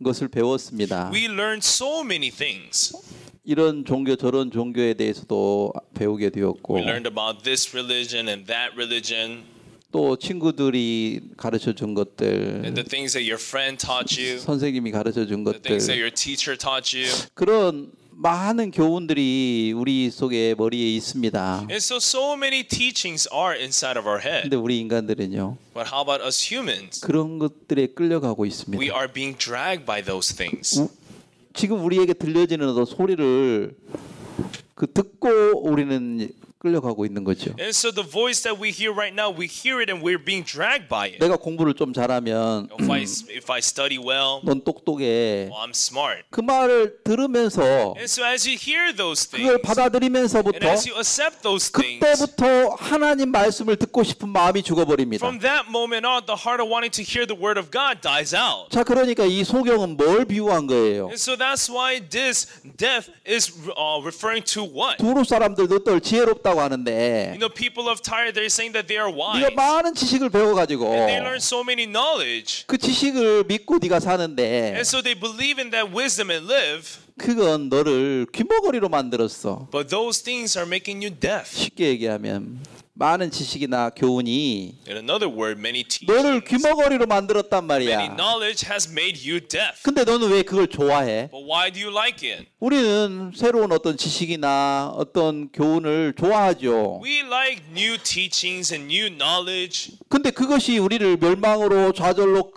것을 배웠습니다. we learned so many things. 이런 종교 저런 종교에 대해서도 배우게 되었고 We learned about this religion and that religion, 또 친구들이 가르쳐 준 것들 and the things that your friend taught you, 선생님이 가르쳐 준 the things that 것들 your teacher taught you. 그런 많은 교훈들이 우리 속에 머리에 있습니다. And so many teachings are inside of our head. 근데 우리 인간들은요 But how about us humans? 그런 것들에 끌려가고 있습니다. We are being dragged by those things. 지금 우리에게 들려지는 어떤 소리를 듣고 우리는 끌려가고 있는 거죠. And so the voice that we hear right now, we hear it and we're being dragged by it. 내가 공부를 좀 잘하면 If I study well, 넌 똑똑해. well, I'm smart. 그 말을 들으면서 And so as you hear those 그걸 things, and 받아들이면서부터 as you accept those things, 그때부터 하나님 말씀을 듣고 싶은 마음이 죽어버립니다. from that moment on, the heart of wanting to hear the word of God dies out. 자, 그러니까 이 소경은 뭘 비유한 거예요? And so that's why this death is referring to what? 두루 사람들도 또 지혜롭다고 하는데 People of Tyre, they're saying that they are wise. 네가 많은 지식을 배워가지고 And they learn so many knowledge. 그 지식을 믿고 네가 사는데 And so they believe in that wisdom and live. 그건 너를 귀머거리로 만들었어. But those things are making you deaf. 쉽게 얘기하면 많은 지식이나 교훈이 In another word, many 너를 teachings, 귀머거리로 만들었단 many 말이야. knowledge has made you deaf. 근데 너는 왜 그걸 좋아해? But why do you like it? 우리는 새로운 어떤 지식이나 어떤 교훈을 좋아하죠. We like new teachings and new knowledge. 근데 그것이 우리를 멸망으로 좌절로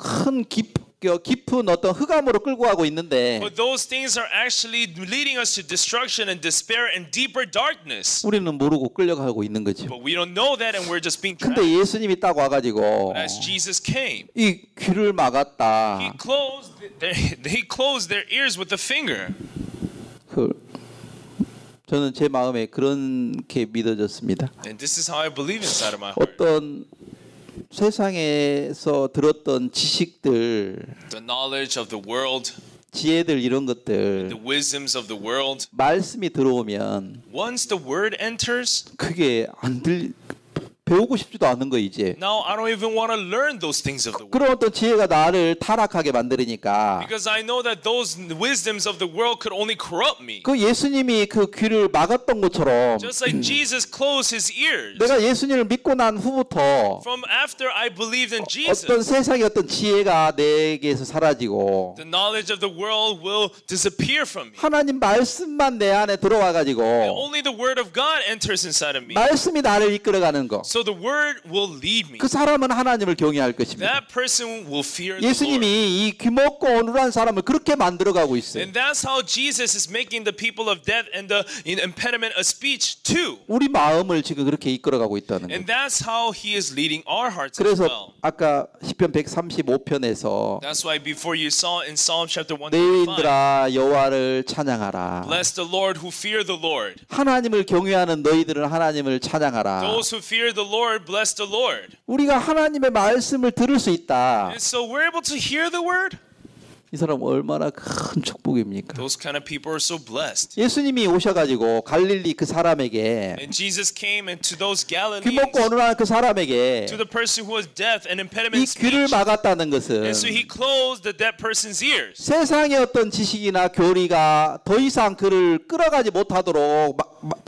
깊은 어떤 흑암으로 끌고 가고 있는데 But those things are actually leading us to destruction and despair and deeper darkness. 우리는 모르고 끌려가고 있는 거죠. But we don't know that and we're just being 근데 dragged. 예수님이 딱 와가지고 But as Jesus came, 이 귀를 막았다. He closed their ears with a finger. 저는 제 마음에 그렇게 믿어졌습니다. And this is how I believe inside of my heart. 어떤 세상에서 들었던 지식들, The knowledge of the world, 지혜들 이런 것들 the wisdoms of the world. 말씀이 들어오면 Once the word enters, 그게 배우고 싶지도 않은 거 이제. Now I don't even want to learn those things of the world. 그런 어떤 지혜가 나를 타락하게 만들으니까. Because I know that those wisdoms of the world could only corrupt me. 그 예수님이 그 귀를 막았던 것처럼 Just like Jesus closed his ears. 내가 예수님을 믿고 난 후부터 From after I believed in Jesus, 어떤 세상의 어떤 지혜가 내게서 사라지고 the knowledge of the world will disappear from me. 하나님 말씀만 내 안에 들어와 가지고 Only the word of God enters inside of me. 말씀이 나를 이끌어가는 거. So the word will lead me. 그 사람은 하나님을 경외할 것입니다. That person will fear the Lord. 예수님이 이 귀먹고 어눌한 사람을 그렇게 만들어가고 있어요. And that's how Jesus is making the people of deaf and the impediment of speech too. 우리 마음을 지금 그렇게 이끌어가고 있다는 거예요. And that's how he is leading our hearts as 그래서 well. 아까 시편 135편에서 That's why before you saw in Psalm chapter 135, 너희들아 여호와를 찬양하라. bless the Lord who fear the Lord. 하나님을 경외하는 너희들은 하나님을 찬양하라. Those who fear the Lord, bless the Lord. 우리가 하나님의 말씀을 들을 수 있다. And so we're able to hear the word. 이 사람 얼마나 큰 축복입니까? Those kind of people are so blessed. 예수님이 오셔가지고 갈릴리 그 사람에게 And Jesus came and to those 귀먹고 Galileans, 어눌한 그 사람에게 to the person who was deaf and impediment 이 of 귀를 speech. 막았다는 것은 And so he closed the deaf person's ears. 세상의 어떤 지식이나 교리가 더 이상 그를 끌어가지 못하도록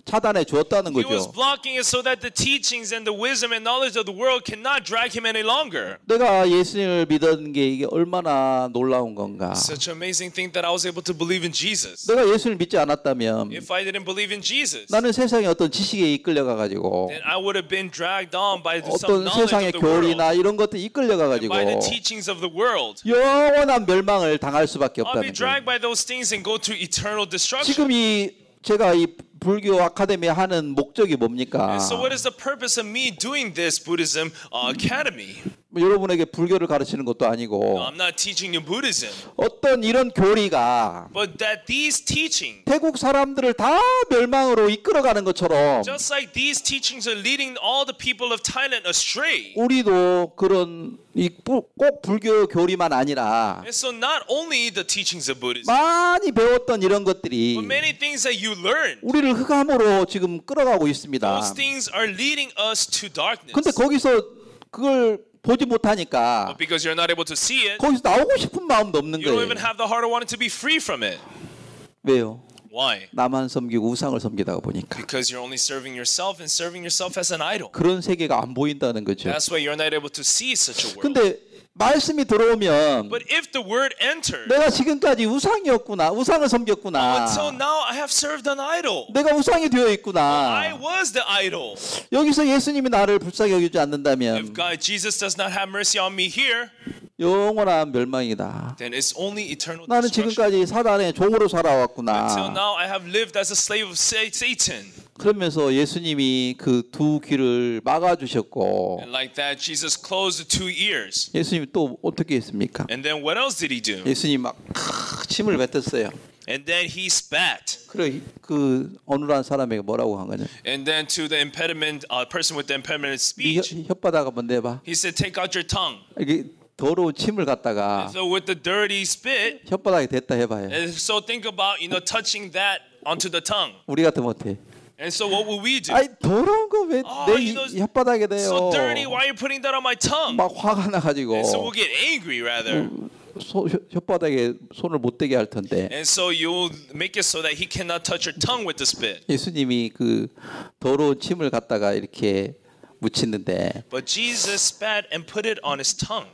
차단해 주었다는 He was 거죠. blocking it so that the teachings and the wisdom and knowledge of the world cannot drag him any longer. 내가 예수님을 믿은 게 이게 얼마나 놀라운 건가. Such an amazing thing that I was able to believe in Jesus. 내가 예수를 믿지 않았다면 If I didn't believe in Jesus, 나는 세상의 어떤 지식에 이끌려가 가지고 then I would have been dragged on by some 어떤 knowledge 세상의 of the world, 교리나 이런 것들 이끌려가 가지고 by the teachings of the world. 영원한 멸망을 당할 수밖에 I'll be 없다는 거예요. dragged by those things and go to eternal destruction. 지금 제가 이 불교 아카데미 하는 목적이 뭡니까? So what is the purpose of me doing this Buddhism academy? 여러분에게 불교를 가르치는 것도 아니고 I'm not teaching you Buddhism, 어떤 이런 교리가 but that these teachings, 태국 사람들을 다 멸망으로 이끌어가는 것처럼 just like these teachings are leading all the people of Thailand astray. 우리도 그런 꼭 불교 교리만 아니라 And so not only the teachings of Buddhism, 많이 배웠던 이런 것들이 but many things that you learned, 우리를 흑암으로 지금 끌어가고 있습니다. those things are leading us to darkness. 근데 거기서 그걸 보지 못하니까 But because you're not able to see it, 거기서 나오고 싶은 마음도 없는 you don't 거예요. even have the heart of wanting to be free from it. 왜요? Why? 나만 섬기고 우상을 섬기다가 보니까 Because you're only serving yourself and serving yourself as an idol. 그런 세계가 안 보인다는 거죠. That's why you're not able to see such a world. 근데 말씀이 들어오면 But if the word enters, 내가 지금까지 우상이었구나, 우상을 섬겼구나, until now I have served an idol. 내가 우상이 되어 I 있구나. was the idol. 여기서 예수님이 나를 불쌍히 여기지 If 않는다면 God, Jesus does not have mercy on me here, 영원한 멸망이다. then it's only eternal 나는 destruction. 지금까지 사단의 종으로 Until 살아왔구나. now I have lived as a slave of Satan. 그러면서 예수님이 그 두 귀를 막아주셨고 And like that, Jesus closed the two ears. 예수님이 또 어떻게 했습니까? And then what else did he do? 예수님 막 침을 뱉었어요. And then he spat. 그래 그 어눌한 사람에게 뭐라고 한 거냐? And then to the impediment, person with the impediment of 네 speech, 혓바닥 한번 내봐. he said, take out your tongue. 이게 더러운 침을 갖다가 So with the dirty spit, 혓바닥에 댔다 해봐요. and so think about, touching that onto the tongue. 우리 같으면 어때? And so what will we do? 아이 더러운 거 왜 내 혓바닥에 대요? So dirty, why are you putting that on my tongue? 막 화가 나가지고 And so we'll get angry rather. 혓바닥에 손을 못 대게 할 텐데 And so you'll make it so that he cannot touch your tongue with the spit. 예수님이 그 더러운 침을 갖다가 이렇게 묻히는데 But Jesus spat and put it on his tongue.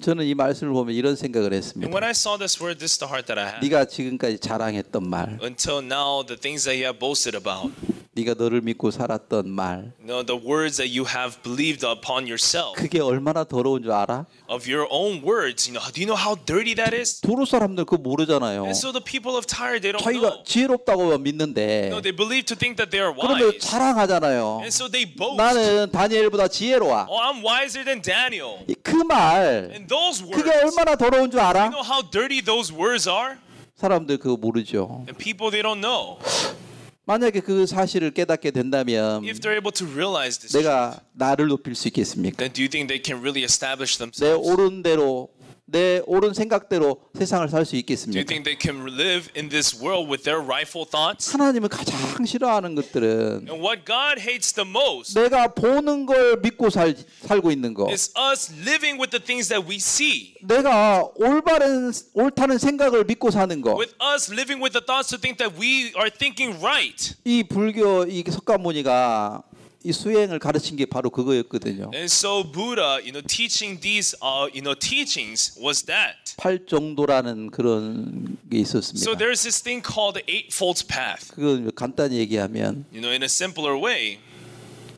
저는 이 말씀을 보면 이런 생각을 And 했습니다. when I saw this word, this is the heart that I had. 네가 지금까지 자랑했던 말, Until now, the things that you have boasted about, 네가 너를 믿고 살았던 말, the words that you have believed upon yourself, 그게 얼마나 더러운 줄 알아? of your own words, do you know how dirty that is? 도로 사람들 그거 모르잖아요. And so the people of Tyre, they don't 자기가 know. 지혜롭다고 믿는데 No, they believe to think that they are 그러면 wise. 자랑하잖아요. And so they boast. 나는 다니엘보다 지혜로워. Oh, I'm wiser than Daniel. 그 말, And those words, 그게 얼마나 더러운 줄 알아? you know how dirty those words are? 사람들 그거 모르죠. And people, they don't know. 만약에 그 사실을 깨닫게 된다면 If they're able to realize this, 내가 나를 높일 수 있겠습니까? then do you think they can really establish 내 themselves? 옳은 대로 내 옳은 생각대로 세상을 살 수 Do you 있겠습니까? think they can live in this world with their rightful thoughts? 하나님은 가장 싫어하는 것들은 And what God hates the most 내가 보는 걸 믿고 살고 있는 거. is us living with the things that we see. 내가 옳다는 생각을 믿고 사는 거. With us living with the thoughts to think that we are thinking right. 이 불교 이 석가모니가 이 수행을 가르친 게 바로 그거였거든요. And so Buddha, teaching these, teachings was that. 팔정도라는 그런 게 So 있었습니다. there's this thing called the Eightfold Path. 그건 간단히 얘기하면 In a simpler way,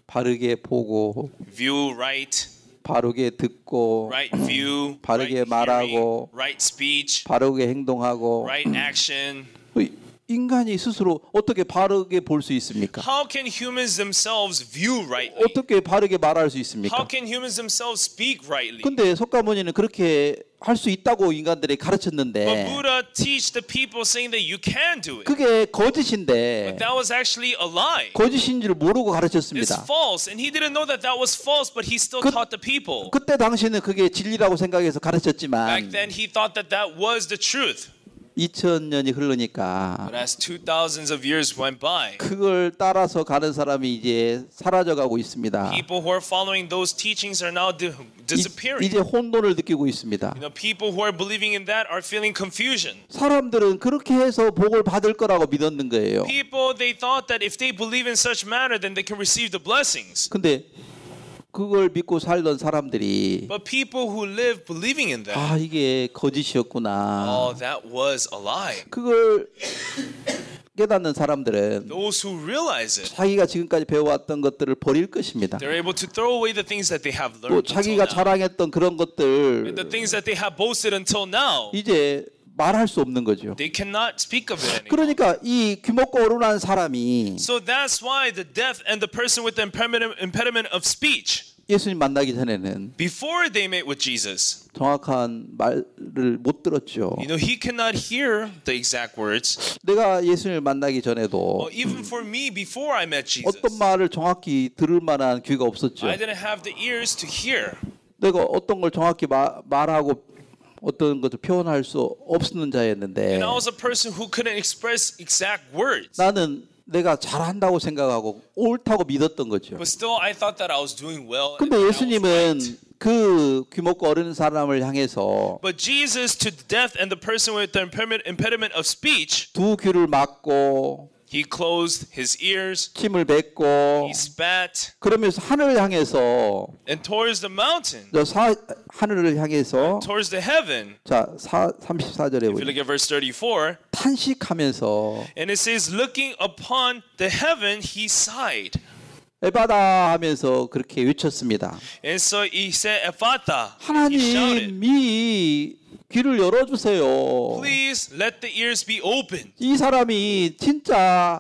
바르게 보고 view right, 바르게 듣고 right view, 바르게 right 말하고 hearing, right speech, 바르게 행동하고 right action. 인간이 스스로 어떻게 바르게 볼 수 있습니까? How can humans themselves view rightly? 어떻게 바르게 말할 수 How 있습니까? can humans themselves speak rightly? 근데 석가모니는 그렇게 할 수 있다고 인간들이 But 가르쳤는데 Buddha teach the people saying that you can do it. 그게 But 거짓인데 that was actually a lie. 거짓인 줄 모르고 It's 가르쳤습니다. false. And he didn't know that that was false, but he still 그- taught the people. 그때 당시는 그게 진리라고 생각해서 Back 가르쳤지만 then, he thought that that was the truth. 2000년이 흐르니까 But as 2000s of years went by, 그걸 따라서 가는 사람이 이제 사라져가고 있습니다. people who are following those teachings are now disappearing. 이제 혼돈을 느끼고 있습니다. People who are believing in that are feeling confusion. 사람들은 그렇게 해서 복을 받을 거라고 믿었는 거예요. People, they thought that if they believe in such manner, then they can receive the blessings. 근데 그걸 믿고 살던 사람들이 But people who live believing in that, 이게 거짓이었구나. oh, that was a lie. 그걸 깨닫는 사람들은 Those who realize it, 자기가 지금까지 배워왔던 것들을 버릴 것입니다. they're able to throw away the things that they have 또 learned until 자기가 now. 자랑했던 그런 것들 And the things that they have boasted until now, 이제 말할 수 없는 거죠. they cannot speak of it anymore. 그러니까 이 귀먹고 어른한 사람이 So that's why the deaf and the person with the impediment of speech, 예수님 만나기 전에는 before they met with Jesus, 정확한 말을 못 들었죠. he cannot hear the exact words. 내가 예수님을 만나기 전에도 Even for me, before I met Jesus, 어떤 말을 정확히 들을 만한 귀가 없었죠. I didn't have the ears to hear. 내가 어떤 걸 정확히 말하고 어떤 것을 표현할 수 없는 자였는데 And I was a person who couldn't express exact words. 나는 내가 잘한다고 생각하고 옳다고 믿었던 거죠. But still, I thought that I was doing well. and 근데 that I was 예수님은 right. 그 귀먹고 어린 사람을 향해서 But Jesus, to the deaf and the person with the impediment of speech, 두 귀를 막고 he closed his ears, 침을 뱉고 he spat, 그러면서 하늘을 향해서 and towards the mountain, 하늘을 향해서 towards the heaven. 자 34절에 If you look at verse 34, 탄식하면서 and it says, looking upon the heaven, he sighed. 에바다 하면서 그렇게 외쳤습니다. And so he said, Ephata, he shouted, 하나님이 귀를 열어주세요. please let the ears be opened. 이 사람이 진짜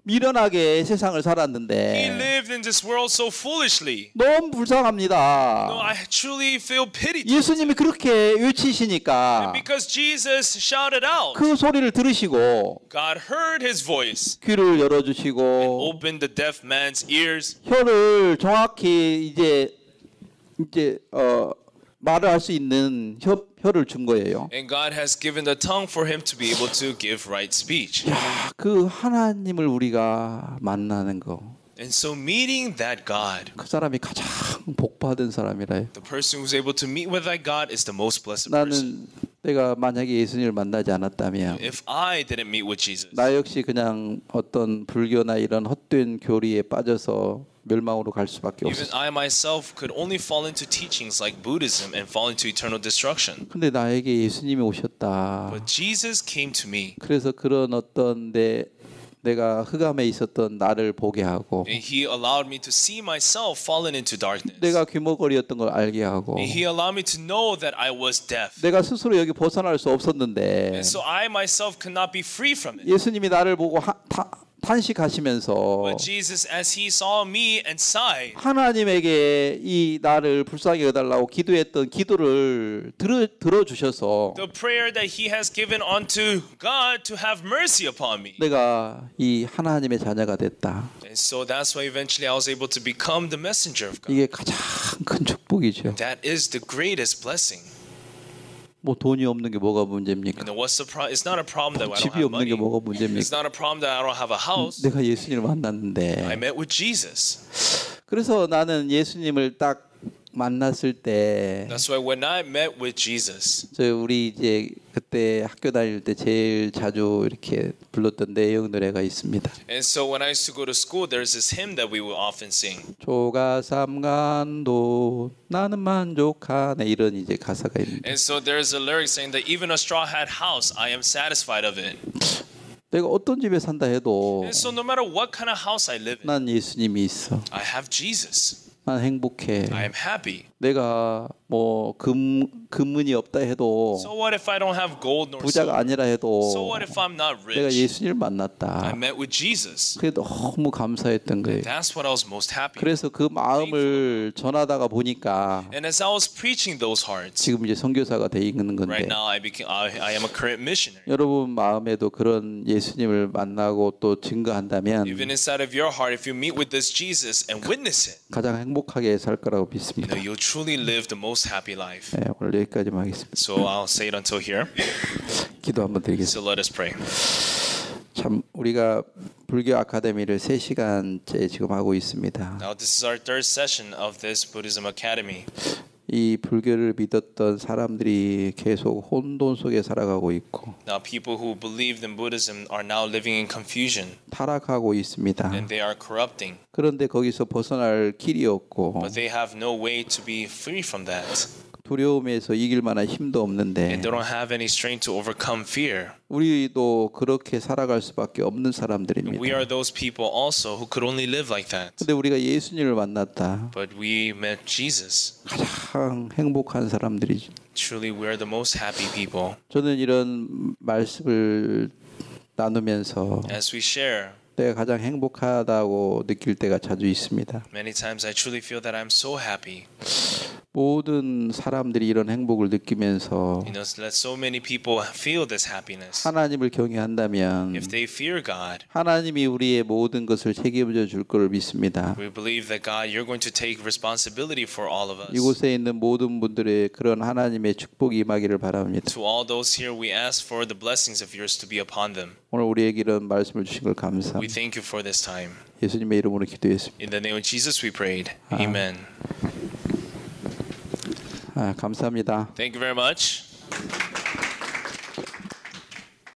미련하게 세상을 He 살았는데 lived in this world so foolishly. 너무 No, 불쌍합니다. I truly feel pity. towards him. 예수님이 그렇게 외치시니까 Because Jesus shouted out, 그 소리를 들으시고 God heard his voice, 귀를 열어주시고 opened the deaf man's ears, 혀를 정확히 이제 말을 할 수 있는 혀를 준 거예요. and God has given the tongue for him to be able to give right speech. 야, 그 하나님을 우리가 만나는 거, And so meeting that God, 그 사람이 가장 복 받은 사람이라. the person who's able to meet with that God is the most blessed person. 나는 내가 만약에 예수님을 만나지 않았다면 If I didn't meet with Jesus, 나 역시 그냥 어떤 불교나 이런 헛된 교리에 빠져서 멸망으로 갈 수밖에 even 없었어. I myself could only fall into teachings like Buddhism and fall into eternal destruction. 근데 나에게 예수님이 오셨다. But Jesus came to me, 그래서 그런 어떤 내가 흑암에 있었던 나를 보게 하고 and He allowed me to see myself fallen into darkness. 내가 귀머거리였던 걸 알게 하고 And He allowed me to know that I was deaf. 내가 스스로 여기 벗어날 수 없었는데 And so I myself could not be free from it. 예수님이 나를 보고 탄식하시면서 But Jesus, as He saw me and sighed, 하나님에게 이 나를 불쌍히 여달라고 기도했던 기도를 들어주셔서 the prayer that He has given unto God to have mercy upon me. 내가 이 하나님의 자녀가 됐다. And so that's why eventually I was able to become the messenger of God. 이게 가장 큰 축복이죠. That is the greatest blessing. 뭐 돈이 없는 게 뭐가 문제입니까? You know, what's the problem? It's not a problem that I don't 집이 have 없는 게 money. 뭐가 It's 문제입니까? not a problem that I don't have a house. 내가 예수님을 I 만났는데. met with Jesus. 그래서 나는 예수님을 딱 만났을 때, That's why when I met with Jesus, 저 우리 이제 그때 학교 다닐 때 제일 자주 이렇게 불렀던 내용 노래가 있습니다. and so when I used to go to school, there's this hymn that we would often sing. 조가삼간도 나는 만족하네, 이런 이제 가사가 있는데, And so there's a lyric saying that even a straw hat house, I am satisfied of it. 내가 어떤 집에 산다 해도 And so no matter what kind of house I live in, 난 예수님이 있어. I have Jesus. 난 행복해. I am happy. 내가 뭐 금문이 없다 해도, So what if I don't have gold nor 부자가 silver? 아니라 해도 So what if I'm not 내가 rich? 예수님을 I 만났다. met with Jesus. 그게 너무 감사했던 거예요. That's what I was most happy. 그래서 그 마음을 전하다가 보니까 And as I was preaching those hearts, 지금 이제 선교사가 돼 있는 건데, right now I am a current missionary. 여러분 마음에도 그런 예수님을 만나고 또 증거한다면 Even inside of your heart, if you meet with this Jesus and witness it, 가장 행복하게 살 거라고 you 믿습니다. know, you'll truly live the most happy life. 네, 오늘 여기까지만 하겠습니다. So I'll say it until here. 기도 한번 드리겠습니다. So let us pray. 참 우리가 불교 아카데미를 3시간째 지금 하고 있습니다. Now this is our third session of this Buddhism Academy. 이 불교를 믿었던 사람들이 계속 혼돈 속에 살아가고 있고 Now people who believed in Buddhism are now living in confusion 타락하고 있습니다. and they are corrupting. 그런데 거기서 벗어날 길이 없고 But they have no way to be free from that. 두려움에서 이길 만한 힘도 없는데 And they don't have any strength to overcome fear. 우리도 그렇게 살아갈 수밖에 없는 We 사람들입니다. are those people also who could only live like that. 근데 우리가 예수님을 만났다. But we met Jesus. 가장 행복한 사람들이죠. Truly, we are the most happy people. 저는 이런 말씀을 나누면서 As we share, 내가 가장 행복하다고 느낄 때가 자주 있습니다. many times I truly feel that I'm so happy. 모든 사람들이 이런 행복을 느끼면서 You know, let so many people feel this happiness. 하나님을 경외한다면 If they fear God, 하나님이 우리의 모든 것을 책임져 줄 것을 믿습니다. we believe that God, you're going to take responsibility for all of us. 이곳에 있는 모든 분들의 그런 하나님의 축복이 임하기를 바랍니다. To all those here, we ask for the blessings of yours to be upon them. 오늘 우리에게 이런 말씀을 주신 걸 We 감사합니다. thank you for this time. 예수님의 이름으로 기도했습니다. In the name of Jesus, we prayed. Amen. 감사합니다. Thank you very much.